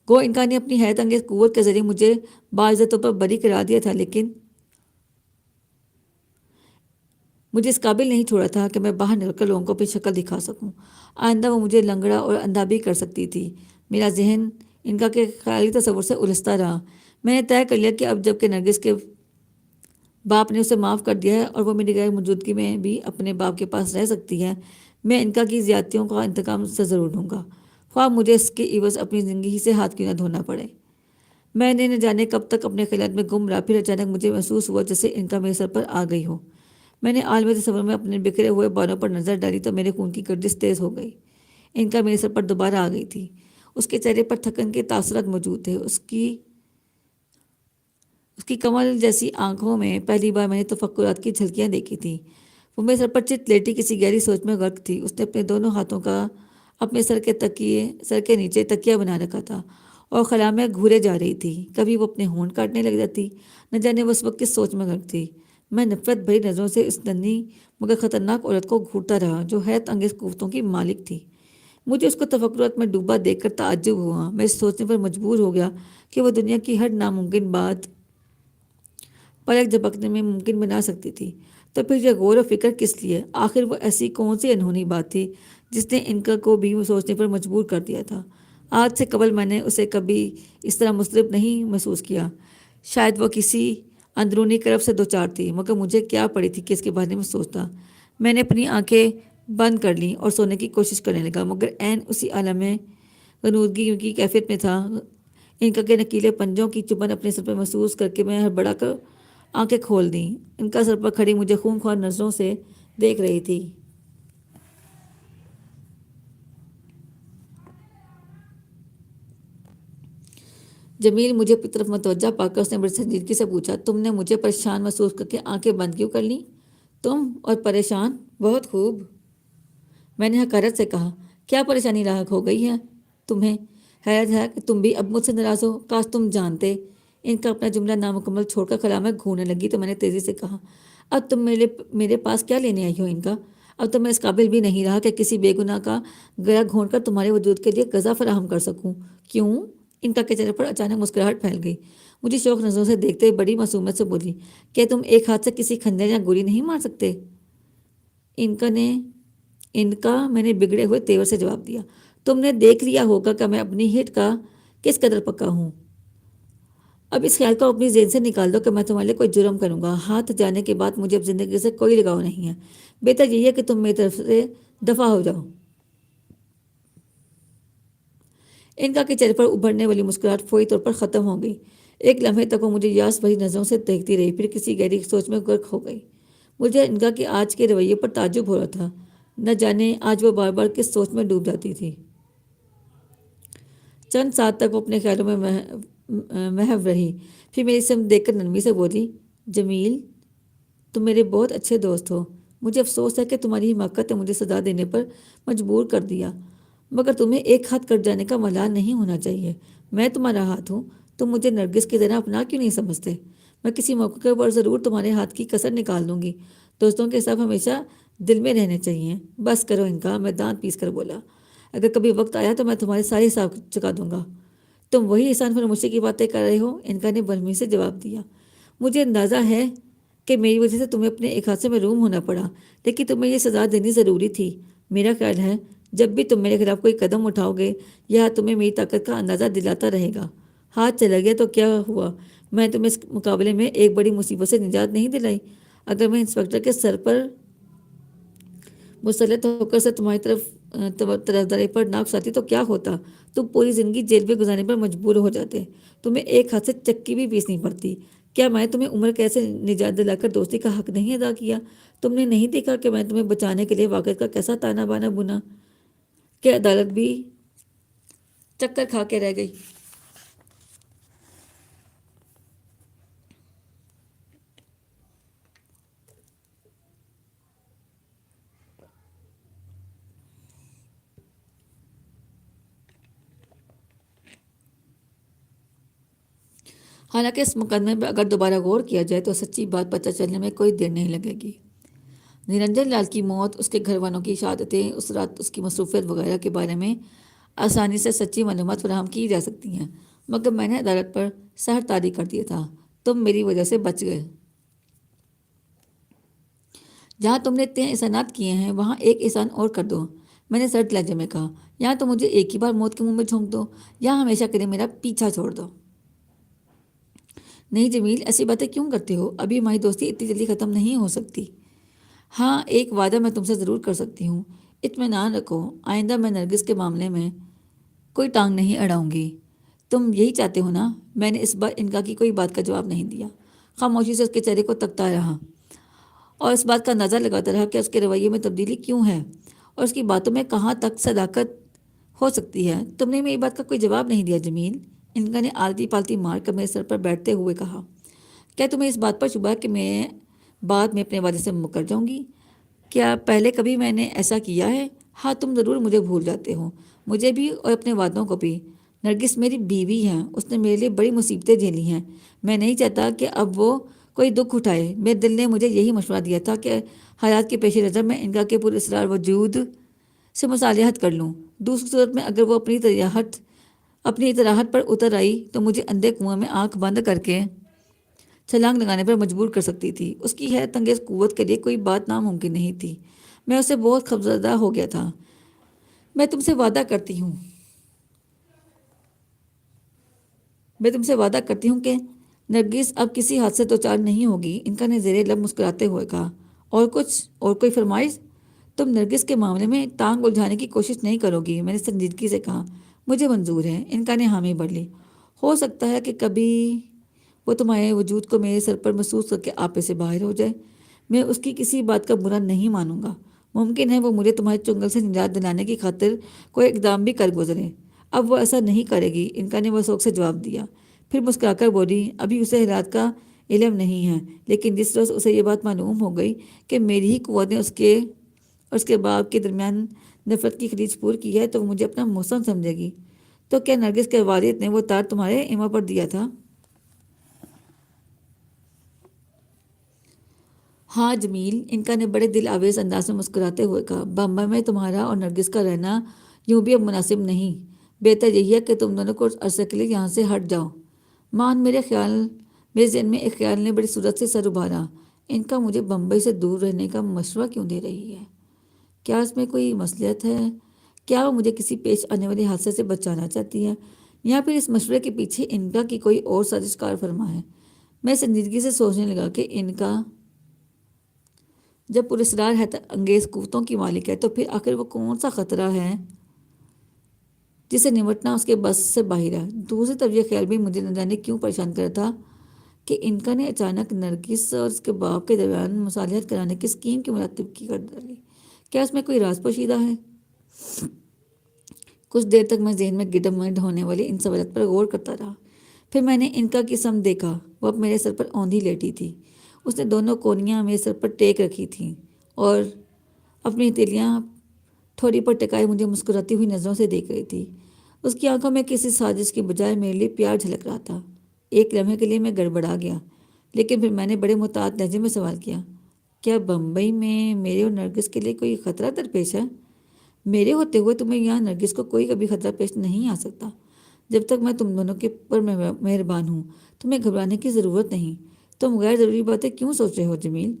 گو انکا نے اپنی حیرت انگیز قوت کے ذریعے مجھے باعزتوں پر بری قرار دیا تھا، لیکن مجھے اس قابل نہیں چھوڑا تھا کہ میں باہر نکل کر لوگوں کو اپنی شکل دکھا سکوں۔ آئندہ وہ مجھے لنگڑا اور اندھا بھی کر سکتی تھی۔ میرا ذہن انکا کے خیالی تصور سے الجھتا رہا۔ میں نے طے کر لیا کہ اب جب کہ نرگس کے باپ نے اسے معاف کر دیا ہے اور وہ میری غیر موجودگی میں بھی اپنے باپ کے پاس رہ سکتی ہے، میں انکا کی زیادتیوں کا انتقام سے ضرور لوں گا، خواہ مجھے اس کے عوض اپنی زندگی سے ہاتھ کیوں نہ دھونا پڑے۔ میں نے نہ جانے کب تک اپنے خیالات میں گم رہا، پھر اچانک مجھے محسوس ہوا جیسے انکا میرے سر پر آ گئی ہو۔ میں نے عالم تصور میں اپنے بکھرے ہوئے بالوں پر نظر ڈالی تو میرے خون کی گردش تیز ہو گئی۔ انکا میرے سر پر دوبارہ آ گئی تھی۔ اس کے چہرے پر تھکن کے تاثرات موجود تھے۔ اس کی کمل جیسی آنکھوں میں پہلی بار میں نے تفکرات کی جھلکیاں دیکھی تھیں۔ وہ میرے سر پر چت لیٹی کسی گہری سوچ میں غرق تھی۔ اس نے اپنے دونوں ہاتھوں کا اپنے سر کے نیچے تکیہ بنا رکھا تھا اور خلا میں گھورے جا رہی تھی۔ کبھی وہ اپنے ہونٹ کاٹنے لگ جاتی، نہ جانے وہ اس وقت کس سوچ میں غرق تھی۔ میں نفرت بھری نظروں سے اس ننھی مگر خطرناک عورت کو گھورتا رہا جو حیرت انگیز قوتوں کی مالک تھی۔ مجھے اس کو تفکرات میں ڈوبا دیکھ کر تعجب ہوا۔ میں اس سوچنے پر مجبور ہو گیا کہ وہ دنیا کی ہر ناممکن بات پلک جھپکنے میں ممکن بنا سکتی تھی، تو پھر یہ غور و فکر کس لیے؟ آخر وہ ایسی کون سی انہونی بات تھی جس نے انکا کو بھی سوچنے پر مجبور کر دیا تھا؟ آج سے قبل میں نے اسے کبھی اس طرح مضطرب نہیں محسوس کیا۔ شاید وہ کسی اندرونی کرب سے دوچار تھی، مگر مجھے کیا پڑی تھی کہ اس کے بارے میں سوچتا۔ میں نے اپنی آنکھیں بند کر لیں اور سونے کی کوشش کرنے لگا، مگر عین اسی عالم غنودگی کی کیفیت میں تھا۔ انکا کے نکیلے پنجوں کی چبھن اپنے سر پر محسوس کر کے میں ہڑبڑا کر آنکھیں کھول دیں۔ انکا سر پر کھڑی مجھے خونخوار نظروں سے دیکھ رہی تھی۔ جمیل مجھے اپنی طرف متوجہ پا کر اس نے بڑی سنجیدگی سے پوچھا، تم نے مجھے پریشان محسوس کر کے آنکھیں بند کیوں کر لیں؟ تم اور پریشان؟ بہت خوب، میں نے حقارت سے کہا۔ کیا پریشانی لاحق ہو گئی ہے تمہیں؟ حیرت ہے کہ تم بھی اب مجھ سے ناراض ہو؟ کاش تم جانتے۔ انکا اپنا جملہ نامکمل چھوڑ کر خلا میں گھورنے لگی تو میں نے تیزی سے کہا، اب تم میرے پاس کیا لینے آئی ہو انکا؟ اب تو میں اس قابل بھی نہیں رہا کہ کسی بے گناہ کا گلا گھونٹ کر تمہارے وجود کے لیے غذا فراہم کر سکوں۔ کیوں؟ انکا کے چہرے پر اچانک مسکراہٹ پھیل گئی۔ مجھے شوق نظروں سے دیکھتے ہوئے بڑی معصومیت سے بولی، کیا تم ایک ہاتھ سے کسی کھنجر یا گولی نہیں مار سکتے؟ میں نے بگڑے ہوئے تیور سے جواب دیا، تم نے دیکھ لیا ہوگا کہ میں اپنی ہٹ کا کس قدر پکا ہوں۔ اب اس خیال کو اپنی ذہن سے نکال دو کہ میں تمہارے لیے کوئی جرم کروں گا۔ ہاتھ جانے کے بعد مجھے اب زندگی سے کوئی لگاؤ نہیں ہے۔ بہتر یہی ہے کہ تم میری طرف سے دفع ہو جاؤ۔ ان کا کہ چہرے پر ابھرنے والی مسکراہٹ فوری طور پر ختم ہو گئی۔ ایک لمحے تک وہ مجھے یاس بھری نظروں سے دیکھتی رہی، پھر کسی گہری سوچ میں غرق ہو گئی۔ مجھے ان کا کہ آج کے رویے پر تعجب ہو رہا تھا، نہ جانے آج وہ بار بار کس سوچ میں ڈوب جاتی تھی۔ چند سال تک وہ اپنے خیالوں میں محو رہی، پھر میری سمت دیکھ کر نرمی سے بولی، جمیل تم میرے بہت اچھے دوست ہو۔ مجھے افسوس ہے کہ تمہاری حماقت نے مجھے سزا دینے پر مجبور کر دیا، مگر تمہیں ایک ہاتھ کٹ جانے کا ملال نہیں ہونا چاہیے۔ میں تمہارا ہاتھ ہوں، تم مجھے نرگس کی طرح اپنا کیوں نہیں سمجھتے؟ میں کسی موقع کے اوپر ضرور تمہارے ہاتھ کی کسر نکال دوں گی۔ دوستوں کے حساب ہمیشہ دل میں رہنے چاہیے۔ بس کرو ان کا، میں دانت پیس کر بولا۔ اگر کبھی وقت آیا تو میں تمہارے سارے حساب چکا دوں گا۔ تم وہی احسان فراموشی کی باتیں کر رہے ہو، ان کا نے برہمی سے جواب دیا۔ مجھے اندازہ ہے کہ میری وجہ سے تمہیں اپنے ایک ہاتھ سے محروم ہونا پڑا، لیکن تمہیں یہ سزا دینی ضروری تھی۔ میرا خیال ہے جب بھی تم میرے خلاف کوئی قدم اٹھاؤ گے، یہ ہاتھ تمہیں میری طاقت کا اندازہ دلاتا رہے گا۔ ہاتھ چلا گیا تو کیا ہوا؟ میں تمہیں اس مقابلے میں ایک بڑی مصیبت سے نجات نہیں دلائی؟ اگر میں انسپکٹر کے سر پر مسلط ہو کر سے تمہاری طرفداری پر نہ اکساتی تو کیا ہوتا؟ تم پوری زندگی جیل میں گزارنے پر مجبور ہو جاتے، تمہیں ایک ہاتھ سے چکی بھی پیسنی پڑتی۔ کیا میں تمہیں عمر کیسے نجات دلا کر دوستی کا حق نہیں ادا کیا؟ تم نے نہیں دیکھا کہ میں تمہیں بچانے کے لیے واقعات کا کیسا تانا بانا بنا کہ عدالت بھی چکر کھا کے رہ گئی؟ حالانکہ اس مقدمے پر اگر دوبارہ غور کیا جائے تو سچی بات پتہ چلنے میں کوئی دیر نہیں لگے گی۔ نرنجن لال کی موت، اس کے گھر والوں کی شہادتیں، اس رات اس کی مصروفیت وغیرہ کے بارے میں آسانی سے سچی معلومات فراہم کی جا سکتی ہیں، مگر میں نے عدالت پر سحر طاری کر دیا تھا۔ تم میری وجہ سے بچ گئے۔ جہاں تم نے اتنے احسانات کیے ہیں وہاں ایک احسان اور کر دو، میں نے سرد لہجے میں کہا۔ یا تو مجھے ایک ہی بار موت کے منہ میں جھونک دو یا ہمیشہ کے لیے میرا پیچھا چھوڑ دو۔ نہیں جمیل، ایسی باتیں کیوں کرتے ہو؟ ابھی ہماری دوستی اتنی جلدی ختم نہیں ہو سکتی۔ ہاں، ایک وعدہ میں تم سے ضرور کر سکتی ہوں۔ اطمینان رکھو، آئندہ میں نرگس کے معاملے میں کوئی ٹانگ نہیں اڑاؤں گی۔ تم یہی چاہتے ہو نا؟ میں نے اس بار انکا کی کوئی بات کا جواب نہیں دیا، خاموشی سے اس کے چہرے کو تکتا رہا اور اس بات کا اندازہ لگاتا رہا کہ اس کے رویے میں تبدیلی کیوں ہے اور اس کی باتوں میں کہاں تک صداقت ہو سکتی ہے۔ تم نے میری بات کا کوئی جواب نہیں دیا جمیل، انکا نے آلتی پالتی مار کر میرے سر پر بیٹھتے ہوئے کہا۔ کیا تمہیں اس بات پر شبہ ہے کہ میں بعد میں اپنے وعدے سے مکر جاؤں گی؟ کیا پہلے کبھی میں نے ایسا کیا ہے؟ ہاں، تم ضرور مجھے بھول جاتے ہو، مجھے بھی اور اپنے وعدوں کو بھی۔ نرگس میری بیوی ہے، اس نے میرے لیے بڑی مصیبتیں جھیلی ہیں۔ میں نہیں چاہتا کہ اب وہ کوئی دکھ اٹھائے۔ میرے دل نے مجھے یہی مشورہ دیا تھا کہ حالات کے پیش نظر میں انکا کے پر اسرار وجود سے مصالحت کر لوں۔ دوسری صورت میں اگر وہ اپنی اطراحت پر اتر آئی تو مجھے اندھے کنویں میں آنکھ بند کر کے چھلانگ لگانے پر مجبور کر سکتی تھی۔ اس کی حیرت انگیز قوت کے لیے کوئی بات ناممکن نہیں تھی۔ میں اسے بہت خوفزدہ ہو گیا تھا۔ میں تم سے وعدہ کرتی ہوں کہ نرگس اب کسی حادثے تو چار نہیں ہوگی۔ انکا نے زیر لب مسکراتے ہوئے کہا۔ اور کچھ اور کوئی فرمائش؟ تم نرگس کے معاملے میں ٹانگ الجھانے کی کوشش نہیں کرو گی؟ میں نے سنجیدگی سے کہا۔ مجھے منظور ہے، انکا نے حامی بھر لی۔ ہو سکتا ہے کہ کبھی وہ تمہارے وجود کو میرے سر پر محسوس کر کے آپے سے باہر ہو جائے۔ میں اس کی کسی بات کا برا نہیں مانوں گا۔ ممکن ہے وہ مجھے تمہارے چنگل سے نجات دلانے کی خاطر کوئی اقدام بھی کر گزرے۔ اب وہ ایسا نہیں کرے گی، انکا نے وثوق سے جواب دیا، پھر مسکرا کر بولی۔ ابھی اسے حالات کا علم نہیں ہے، لیکن جس روز اسے یہ بات معلوم ہو گئی کہ میری ہی قوت نے اس کے باپ کے درمیان نفرت کی خلیج پور کی ہے تو وہ مجھے اپنا محسن سمجھے گی۔ تو کیا نرگس کے والد نے وہ تار تمہارے ایما پر دیا تھا؟ ہاں جمیل، انکا نے بڑے دل آویز انداز میں مسکراتے ہوئے کہا۔ بمبئی میں تمہارا اور نرگس کا رہنا یوں بھی اب مناسب نہیں۔ بہتر یہی ہے کہ تم دونوں کو عرصے کے لیے یہاں سے ہٹ جاؤ۔ میرے ذہن میں ایک خیال نے بڑی صورت سے سر ابھارا۔ انکا مجھے بمبئی سے دور رہنے کا مشورہ کیوں دے رہی ہے؟ کیا اس میں کوئی مصلحت ہے؟ کیا وہ مجھے کسی پیش آنے والے حادثے سے بچانا چاہتی ہے یا پھر اس مشورے کے پیچھے انکا کی کوئی اور سازش کار فرما ہے؟ میں سنجیدگی سے سوچنے لگا کہ انکا جب پراسرار حیرت انگیز قوتوں کی مالک ہے تو پھر آخر وہ کون سا خطرہ ہے جسے نمٹنا اس کے بس سے باہر ہے۔ دوسری طرف یہ خیال بھی مجھے نہ جانے کیوں پریشان کر تھا کہ انکا نے اچانک نرگس اور اس کے باپ کے درمیان مصالحت کرانے کی اسکیم کی مرتب کر ڈالی۔ کیا اس میں کوئی راز پوشیدہ ہے؟ کچھ دیر تک میں ذہن میں گڈم مرد ہونے والی ان سوالات پر غور کرتا رہا۔ پھر میں نے انکا کی سمت دیکھا۔ وہ اب میرے سر پر اوندھی لیٹی تھی۔ اس نے دونوں کونیاں میرے سر پر ٹیک رکھی تھیں اور اپنی ہتھیلیاں تھوڑی پر ٹکائے مجھے مسکراتی ہوئی نظروں سے دیکھ رہی تھی۔ اس کی آنکھوں میں کسی سازش کی بجائے میرے لیے پیار جھلک رہا تھا۔ ایک لمحے کے لیے میں گڑبڑا گیا، لیکن پھر میں نے بڑے محتاط لہجے میں سوال کیا، کیا بمبئی میں میرے اور نرگس کے لیے کوئی خطرہ درپیش ہے؟ میرے ہوتے ہوئے تمہیں یہاں نرگس کو کوئی کبھی خطرہ پیش نہیں آ سکتا۔ جب تک میں تم دونوں کے پر مہربان ہوں تمہیں گھبرانے کی ضرورت نہیں۔ تم غیر ضروری باتیں کیوں سوچ رہے ہو جمیل؟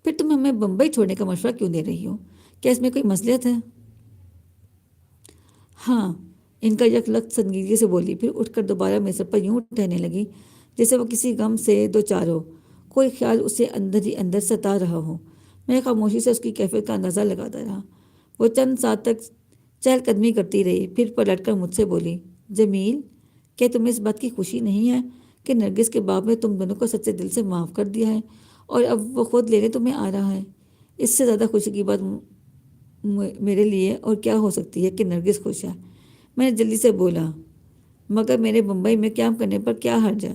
پھر تم ہمیں بمبئی چھوڑنے کا مشورہ کیوں دے رہی ہو؟ کیا اس میں کوئی مصلحت ہے؟ ہاں، ان کا یک لخت سنجیدگی سے بولی، پھر اٹھ کر دوبارہ میرے سر پر یوں ٹہنے لگی جیسے وہ کسی غم سے دو چار ہو، کوئی خیال اسے اندر ہی اندر ستا رہا ہو۔ میں خاموشی سے اس کی کیفیت کا اندازہ لگاتا رہا۔ وہ چند ساتھ تک چہل قدمی کرتی رہی، پھر پلٹ کر مجھ سے بولی، جمیل، کیا تمہیں اس بات کی خوشی نہیں ہے کہ نرگس کے باپ نے تم دونوں کو سچے دل سے معاف کر دیا ہے اور اب وہ خود لینے تمہیں آ رہا ہے؟ اس سے زیادہ خوشی کی بات میرے لیے اور کیا ہو سکتی ہے کہ نرگس خوش ہے؟ میں نے جلدی سے بولا، مگر میرے بمبئی میں قیام کرنے پر کیا حرج ہے؟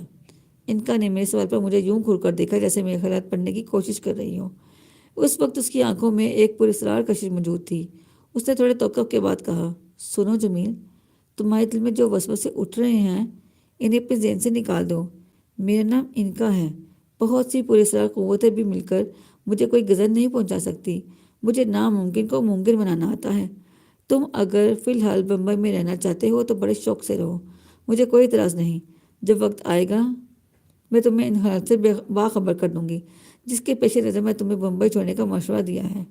انکا نے میرے سوال پر مجھے یوں گھور کر دیکھا جیسے میرے خیالات پڑھنے کی کوشش کر رہی ہوں۔ اس وقت اس کی آنکھوں میں ایک پراسرار کشش موجود تھی۔ اس نے تھوڑے توقف کے بعد کہا، سنو جمیل، تمہارے دل میں جو وسوسے اٹھ رہے ہیں انہیں اپنے ذہن سے نکال دو۔ میرا نام انکا ہے۔ بہت سی پراسرار قوتیں بھی مل کر مجھے کوئی گزر نہیں پہنچا سکتی۔ مجھے ناممکن کو ممکن بنانا آتا ہے۔ تم اگر فی الحال بمبئی میں رہنا چاہتے ہو تو بڑے شوق سے رہو، مجھے کوئی اعتراض نہیں۔ جب وقت آئے گا میں تمہیں ان حالات سے باخبر کر دوں گی جس کے پیش نظر میں تمہیں بمبئی چھوڑنے کا مشورہ دیا ہے۔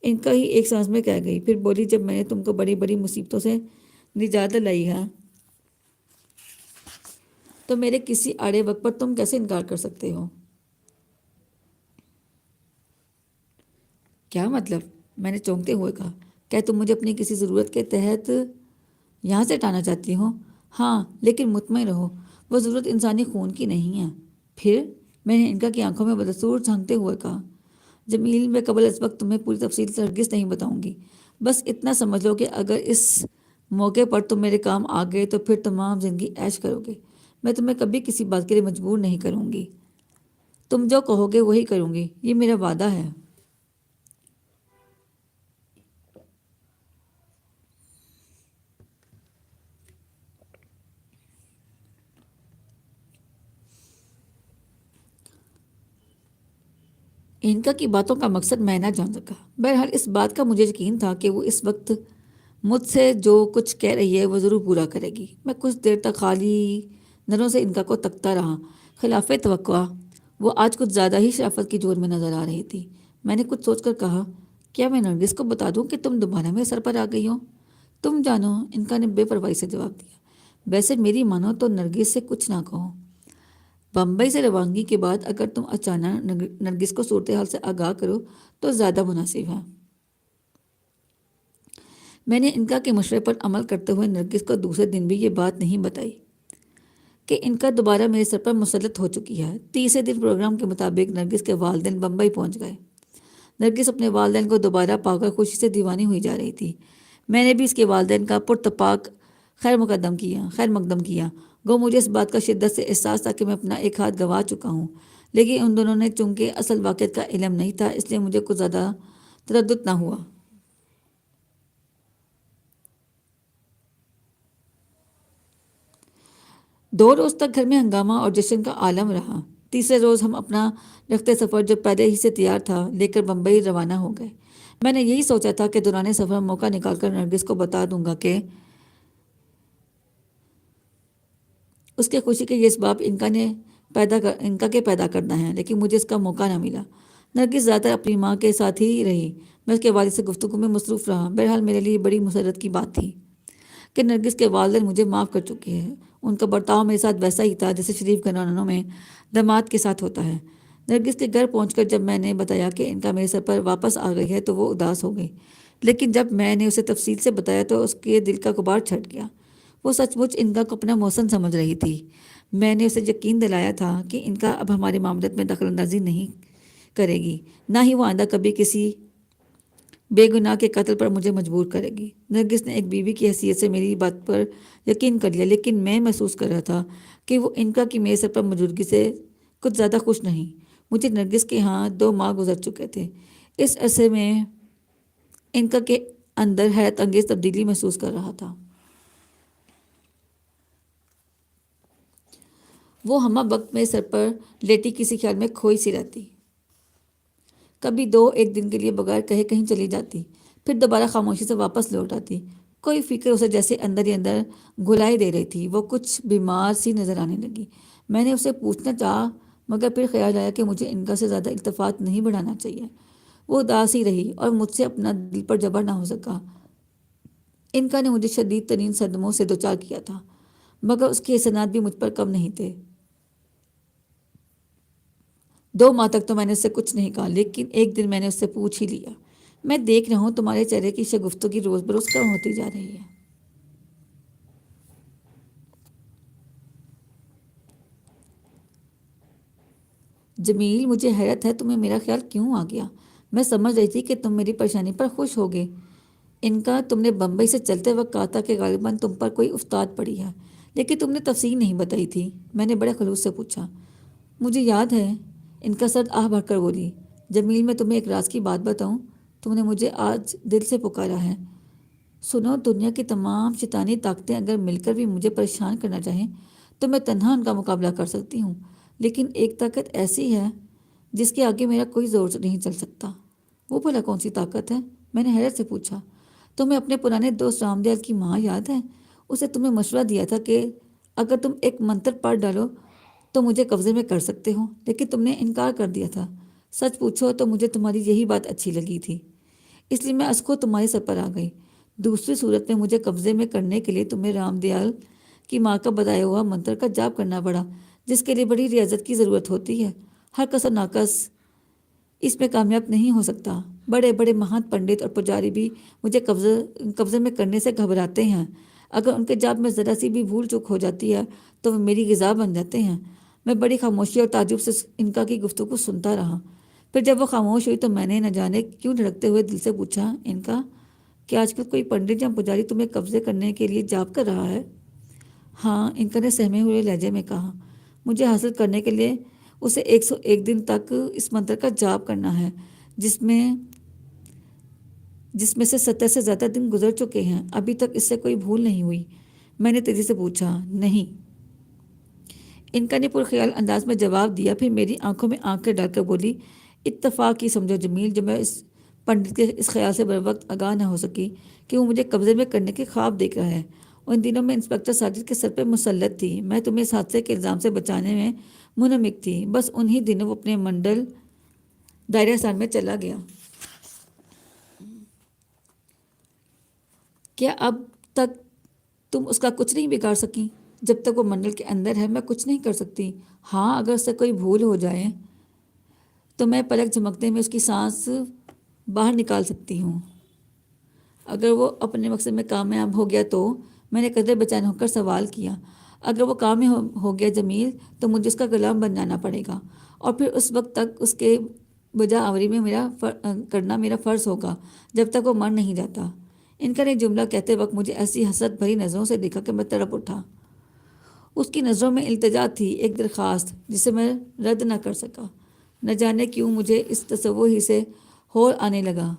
انکا ہی ایک سانس میں کہہ گئی، پھر بولی، جب میں نے تم کو بڑی بڑی مصیبتوں سے نجات دلائی ہے تو میرے کسی آڑے وقت پر تم کیسے انکار کر سکتے ہو؟ کیا مطلب؟ میں نے چونکتے ہوئے کہا، کیا تم مجھے اپنی کسی ضرورت کے تحت یہاں سے ہٹانا چاہتی ہو؟ ہاں، لیکن مطمئن رہو وہ ضرورت انسانی خون کی نہیں ہے۔ پھر؟ میں نے انکا کی آنکھوں میں بدستور جھانکتے ہوئے کہا، جمیل، میں قبل از وقت تمہیں پوری تفصیل سے ہرگز نہیں بتاؤں گی۔ بس اتنا سمجھ لو کہ اگر اس موقع پر تم میرے کام آ گئے تو پھر تمام زندگی عیش کرو گے۔ میں تمہیں کبھی کسی بات کے لیے مجبور نہیں کروں گی۔ تم جو کہو گے وہی کروں گی، یہ میرا وعدہ ہے۔ انکا کی باتوں کا مقصد میں نہ جان سکا۔ بہرحال اس بات کا مجھے یقین تھا کہ وہ اس وقت مجھ سے جو کچھ کہہ رہی ہے وہ ضرور پورا کرے گی۔ میں کچھ دیر تک خالی نظروں سے انکا کو تکتا رہا۔ خلاف توقع وہ آج کچھ زیادہ ہی شرافت کی جوڑ میں نظر آ رہی تھی۔ میں نے کچھ سوچ کر کہا، کیا میں نرگس کو بتا دوں کہ تم دوبارہ میرے سر پر آ گئی ہو؟ تم جانو، انکا نے بے پرواہی سے جواب دیا۔ ویسے میری مانو تو نرگس سے کچھ نہ کہو۔ بمبئی سے روانگی کے بعد اگر تم اچانک نرگس کو صورتحال سے آگاہ کرو تو زیادہ مناسب ہے۔ میں نے انکا کے مشورے پر عمل کرتے ہوئے نرگس کو دوسرے دن بھی یہ بات نہیں بتائی کہ انکا دوبارہ میرے سر پر مسلط ہو چکی ہے۔ تیسرے دن پروگرام کے مطابق نرگس کے والدین بمبئی پہنچ گئے۔ نرگس اپنے والدین کو دوبارہ پا کر خوشی سے دیوانی ہوئی جا رہی تھی۔ میں نے بھی اس کے والدین کا پرتپاک خیر مقدم کیا۔ گو مجھے اس بات کا شدت سے احساس تھا کہ میں اپنا ایک ہاتھ گنوا چکا ہوں، لیکن ان دونوں نے چونکہ اصل واقعات کا علم نہیں تھا اس لیے مجھے کچھ زیادہ تردد نہ ہوا۔ 2 روز تک گھر میں ہنگامہ اور جشن کا عالم رہا۔ تیسرے روز ہم اپنا رخت سفر جو پہلے ہی سے تیار تھا لے کر بمبئی روانہ ہو گئے۔ میں نے یہی سوچا تھا کہ دوران سفر موقع نکال کر نرگس کو بتا دوں گا کہ اس کے خوشی کے یہ اسباب انکا کے پیدا کرنا ہے، لیکن مجھے اس کا موقع نہ ملا۔ نرگس زیادہ تر اپنی ماں کے ساتھ ہی رہی۔ میں اس کے والد سے گفتگو میں مصروف رہا۔ بہرحال میرے لیے بڑی مسرت کی بات تھی کہ نرگس کے والدین مجھے معاف کر چکے ہیں. ان کا برتاؤ میرے ساتھ ویسا ہی تھا جیسے شریف گھرانوں میں داماد کے ساتھ ہوتا ہے. نرگس کے گھر پہنچ کر جب میں نے بتایا کہ ان کا میرے سر پر واپس آ گئی ہے تو وہ اداس ہو گئی، لیکن جب میں نے اسے تفصیل سے بتایا تو اس کے دل کا غبار چھٹ گیا. وہ سچ مچ ان کا اپنا محسن سمجھ رہی تھی. میں نے اسے یقین دلایا تھا کہ ان کا اب ہمارے معاملات میں دخل اندازی نہیں کرے گی، نہ ہی وہ آئندہ کبھی کسی بے گناہ کے قتل پر مجھے مجبور کرے گی. نرگس نے ایک بیوی کی حیثیت سے میری بات پر یقین کر لیا، لیکن میں محسوس کر رہا تھا کہ وہ ان کا کی میرے سر پر موجودگی سے کچھ زیادہ خوش نہیں. مجھے نرگس کے ہاں 2 ماہ گزر چکے تھے. اس عرصے میں ان کا کے اندر حیرت انگیز تبدیلی محسوس کر رہا تھا. وہ ہمہ وقت میں سر پر لیٹی کسی خیال میں کھوئی سی رہتی. کبھی 2-1 دن کے لیے بغیر کہے کہیں چلی جاتی، پھر دوبارہ خاموشی سے واپس لوٹ آتی. کوئی فکر اسے جیسے اندر ہی اندر گھلائی دے رہی تھی. وہ کچھ بیمار سی نظر آنے لگی. میں نے اسے پوچھنا چاہا، مگر پھر خیال آیا کہ مجھے ان کا سے زیادہ التفات نہیں بڑھانا چاہیے. وہ اداس ہی رہی اور مجھ سے اپنا دل پر جبر نہ ہو سکا. ان کا نے مجھے شدید ترین صدموں سے دوچار کیا تھا، مگر اس کے احسانات بھی مجھ پر کم نہیں تھے. 2 ماہ تک تو میں نے اس سے کچھ نہیں کہا، لیکن ایک دن میں نے اس سے پوچھ ہی لیا، میں دیکھ رہا ہوں تمہارے چہرے کی شگفتگی روز بروز کم ہوتی جا رہی ہے. جمیل، مجھے حیرت ہے تمہیں میرا خیال کیوں آ گیا. میں سمجھ رہی تھی کہ تم میری پریشانی پر خوش ہوگے. ان کا تم نے بمبئی سے چلتے وقت کہا تھا کہ غالباً تم پر کوئی افتاد پڑی ہے، لیکن تم نے تفصیل نہیں بتائی تھی. میں نے بڑے خلوص سے پوچھا. مجھے یاد ہے، ان کا سر آہ بھر کر بولی. جمیل، میں تمہیں ایک راز کی بات بتاؤں. تم نے مجھے آج دل سے پکارا ہے. سنو، دنیا کی تمام شیطانی طاقتیں اگر مل کر بھی مجھے پریشان کرنا چاہیں تو میں تنہا ان کا مقابلہ کر سکتی ہوں، لیکن ایک طاقت ایسی ہے جس کے آگے میرا کوئی زور نہیں چل سکتا. وہ بھلا کون سی طاقت ہے؟ میں نے حیرت سے پوچھا. تمہیں اپنے پرانے دوست رام دیال کی ماں یاد ہے؟ اسے تمہیں مشورہ دیا تھا کہ اگر تم ایک منتر پڑھ ڈالو تو مجھے قبضے میں کر سکتے ہو، لیکن تم نے انکار کر دیا تھا. سچ پوچھو تو مجھے تمہاری یہی بات اچھی لگی تھی، اس لیے میں اس کو تمہارے سر پر آ گئی. دوسری صورت میں مجھے قبضے میں کرنے کے لیے تمہیں رام دیال کی ماں کا بتایا ہوا منتر کا جاپ کرنا پڑا، جس کے لیے بڑی ریاضت کی ضرورت ہوتی ہے. ہر کس اور ناقص اس میں کامیاب نہیں ہو سکتا. بڑے بڑے مہان پنڈت اور پجاری بھی مجھے قبضے میں کرنے سے گھبراتے ہیں. اگر ان کے جاپ میں ذرا سی بھی بھول چوک ہو جاتی ہے تو وہ میری غذا بن جاتے ہیں. میں بڑی خاموشی اور تعجب سے انکا کی گفتگو سنتا رہا. پھر جب وہ خاموش ہوئی تو میں نے نہ جانے کیوں دھڑکتے ہوئے دل سے پوچھا، انکا، کیا آج کل کوئی پنڈت یا پجاری تمہیں قبضے کرنے کے لیے جاپ کر رہا ہے؟ ہاں، انکا نے سہمے ہوئے لہجے میں کہا. مجھے حاصل کرنے کے لیے اسے 101 دن تک اس منتر کا جاپ کرنا ہے، جس میں سے 70 سے زیادہ دن گزر چکے ہیں. ابھی تک اس سے کوئی بھول نہیں ہوئی. میں نے تیزی سے پوچھا. نہیں، انکا نے پرخیال انداز میں جواب دیا، پھر میری آنکھوں میں آنکھیں ڈال کر بولی، اتفاق ہی سمجھو جمیل، جو میں اس پنڈت کے اس خیال سے بر وقت آگاہ نہ ہو سکی کہ وہ مجھے قبضے میں کرنے کے خواب دیکھ رہا ہے. ان دنوں میں انسپکٹر ساجد کے سر پہ مسلط تھی. میں تمہیں اس حادثے کے الزام سے بچانے میں منہمک تھی. بس انہی دنوں وہ اپنے منڈل دائرہ سال میں چلا گیا. کیا اب تک تم اس کا کچھ نہیں بگاڑ سکیں؟ جب تک وہ منڈل کے اندر ہے میں کچھ نہیں کر سکتی. ہاں، اگر اس سے کوئی بھول ہو جائے تو میں پلک جھمکتے میں اس کی سانس باہر نکال سکتی ہوں. اگر وہ اپنے مقصد میں کامیاب ہو گیا تو؟ میں نے قدرے بچانے ہو کر سوال کیا. اگر وہ کامیاب ہو گیا جمیل تو مجھے اس کا غلام بن جانا پڑے گا، اور پھر اس وقت تک اس کے بجا آوری میں کرنا میرا فرض ہوگا جب تک وہ مر نہیں جاتا. انکا نے جملہ کہتے وقت مجھے ایسی حسرت بھری نظروں سے دیکھا کہ میں تڑپ اٹھا. اس کی نظروں میں التجا تھی، ایک درخواست جسے میں رد نہ کر سکا. نہ جانے کیوں مجھے اس تصور ہی سے ہور آنے لگا.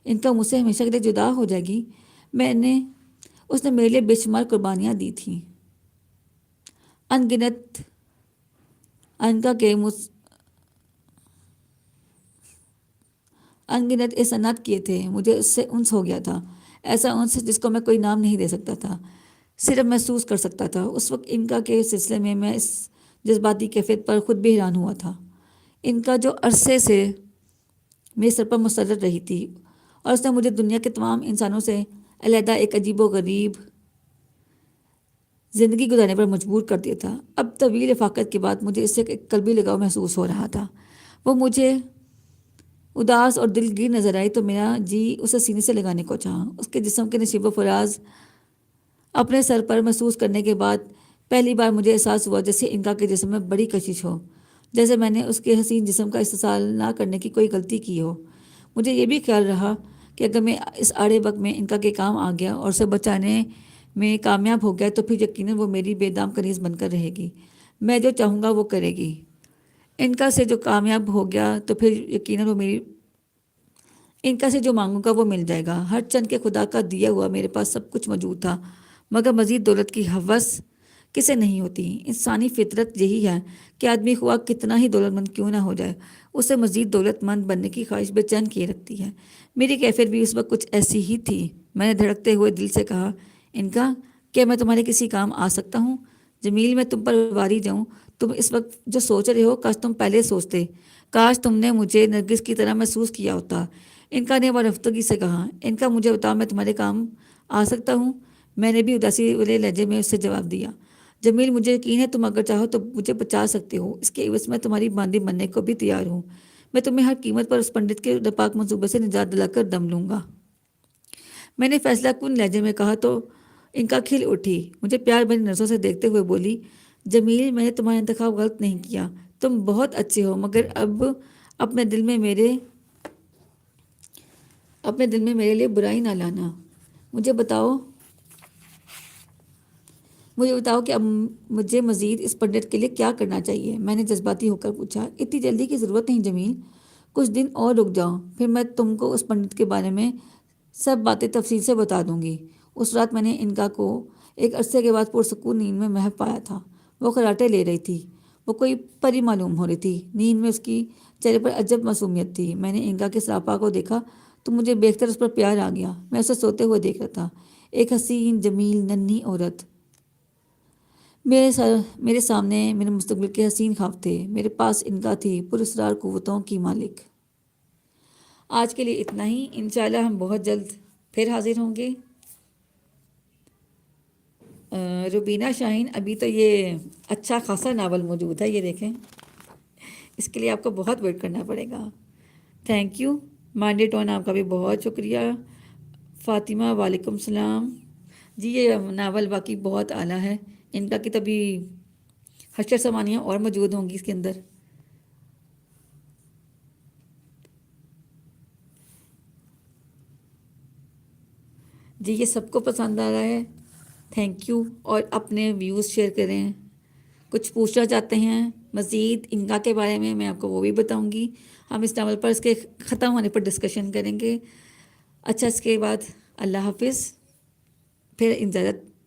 انکا مجھ سے ہمیشہ کے لیے جدا ہو جائے گی. اس نے میرے لیے بے شمار قربانیاں دی تھیں. ان گنت احسانات کیے تھے. مجھے اس سے انس ہو گیا تھا، ایسا انس جس کو میں کوئی نام نہیں دے سکتا تھا، صرف محسوس کر سکتا تھا. اس وقت انکا کے سلسلے میں اس جذباتی کیفیت پر خود بھی حیران ہوا تھا. انکا جو عرصے سے میرے سر پر مسلط رہی تھی، اور اس نے مجھے دنیا کے تمام انسانوں سے علیحدہ ایک عجیب و غریب زندگی گزارنے پر مجبور کر دیا تھا۔ اب طویل رفاقت کے بعد مجھے اس سے ایک قلبی لگاؤ محسوس ہو رہا تھا۔ وہ مجھے اداس اور دلگیر نظر آئی تو میرا جی اسے سینے سے لگانے کو چاہا۔ اس کے جسم کے نشیب و فراز اپنے سر پر محسوس کرنے کے بعد پہلی بار مجھے احساس ہوا جیسے انکا کے جسم میں بڑی کشش ہو، جیسے میں نے اس کے حسین جسم کا استحصال نہ کرنے کی کوئی غلطی کی ہو۔ مجھے یہ بھی خیال رہا کہ اگر میں اس آڑے وقت میں انکا کے کام آ گیا اور اسے بچانے میں کامیاب ہو گیا تو پھر یقیناً وہ میری بے دام کنیز بن کر رہے گی۔ میں جو چاہوں گا وہ کرے گی۔ انکا سے جو کامیاب ہو گیا تو پھر یقیناً وہ میری انکا سے جو مانگوں گا وہ مل جائے گا۔ ہر چند کے خدا کا دیا ہوا میرے پاس سب کچھ موجود تھا، مگر مزید دولت کی ہوس کسے نہیں ہوتی؟ انسانی فطرت یہی ہے کہ آدمی خواہ کتنا ہی دولت مند کیوں نہ ہو جائے، اسے مزید دولت مند بننے کی خواہش بے چین کیے رکھتی ہے۔ میری کیفیت بھی اس وقت کچھ ایسی ہی تھی۔ میں نے دھڑکتے ہوئے دل سے کہا، انکا، کیا میں تمہارے کسی کام آ سکتا ہوں؟ جمیل، میں تم پر واری جاؤں؟ تم اس وقت جو سوچ رہے ہو کاش تم پہلے سوچتے، کاش تم نے مجھے نرگس کی طرح محسوس کیا ہوتا۔ انکا نے رفتگی سے کہا، انکا مجھے بتاؤ میں تمہارے کام آ سکتا ہوں؟ میں نے بھی اداسی والے لہجے میں اس سے جواب دیا، جمیل مجھے یقین ہے تم اگر چاہو تو مجھے بچا سکتے ہو، اس کے عوض میں تمہاری باندھی بننے کو بھی تیار ہوں۔ میں تمہیں ہر قیمت پر اس پنڈت کے ناپاک منصوبے سے نجات دلا کر دم لوں گا۔ میں نے فیصلہ کن لہجے میں کہا تو انکا کھل اٹھی، مجھے پیار بھری نظروں سے دیکھتے ہوئے بولی، جمیل میں نے تمہارا انتخاب غلط نہیں کیا، تم بہت اچھے ہو، مگر اب اپنے دل میں میرے لیے برائی نہ لانا۔ مجھے بتاؤ کہ اب مجھے مزید اس پنڈت کے لیے کیا کرنا چاہیے؟ میں نے جذباتی ہو کر پوچھا۔ اتنی جلدی کی ضرورت نہیں جمیل، کچھ دن اور رک جاؤ، پھر میں تم کو اس پنڈت کے بارے میں سب باتیں تفصیل سے بتا دوں گی۔ اس رات میں نے انکا کو ایک عرصے کے بعد پرسکون نیند میں محو پایا تھا۔ وہ خراٹے لے رہی تھی، وہ کوئی پری معلوم ہو رہی تھی۔ نیند میں اس کی چہرے پر عجب معصومیت تھی۔ میں نے انکا کے سراپا کو دیکھا تو مجھے دیکھ کر اس پر پیار آ گیا۔ میں اسے سوتے ہوئے دیکھ رہا تھا، ایک حسین جمیل ننھی عورت۔ میرے سامنے میرے مستقبل کے حسین خواب تھے، میرے پاس انکا تھی، پراسرار قوتوں کی مالک۔ آج کے لیے اتنا ہی، انشاءاللہ ہم بہت جلد پھر حاضر ہوں گے۔ روبینہ شاہین، ابھی تو یہ اچھا خاصا ناول موجود ہے، یہ دیکھیں، اس کے لیے آپ کو بہت ویٹ کرنا پڑے گا۔ تھینک یو مانڈی ٹون، آپ کا بھی بہت شکریہ۔ فاطمہ، وعلیکم السلام۔ جی یہ ناول باقی بہت اعلیٰ ہے، ان کا کتابی حشر سوانیاں اور موجود ہوں گی اس کے اندر۔ جی یہ سب کو پسند آ رہا ہے، تھینک یو۔ اور اپنے ویوز شیئر کریں، کچھ پوچھنا چاہتے ہیں مزید انکا کے بارے میں آپ کو وہ بھی بتاؤں گی۔ ہم اس ناول پر اس کے ختم ہونے پر ڈسکشن کریں گے۔ اچھا، اس کے بعد اللہ حافظ، پھر اجازت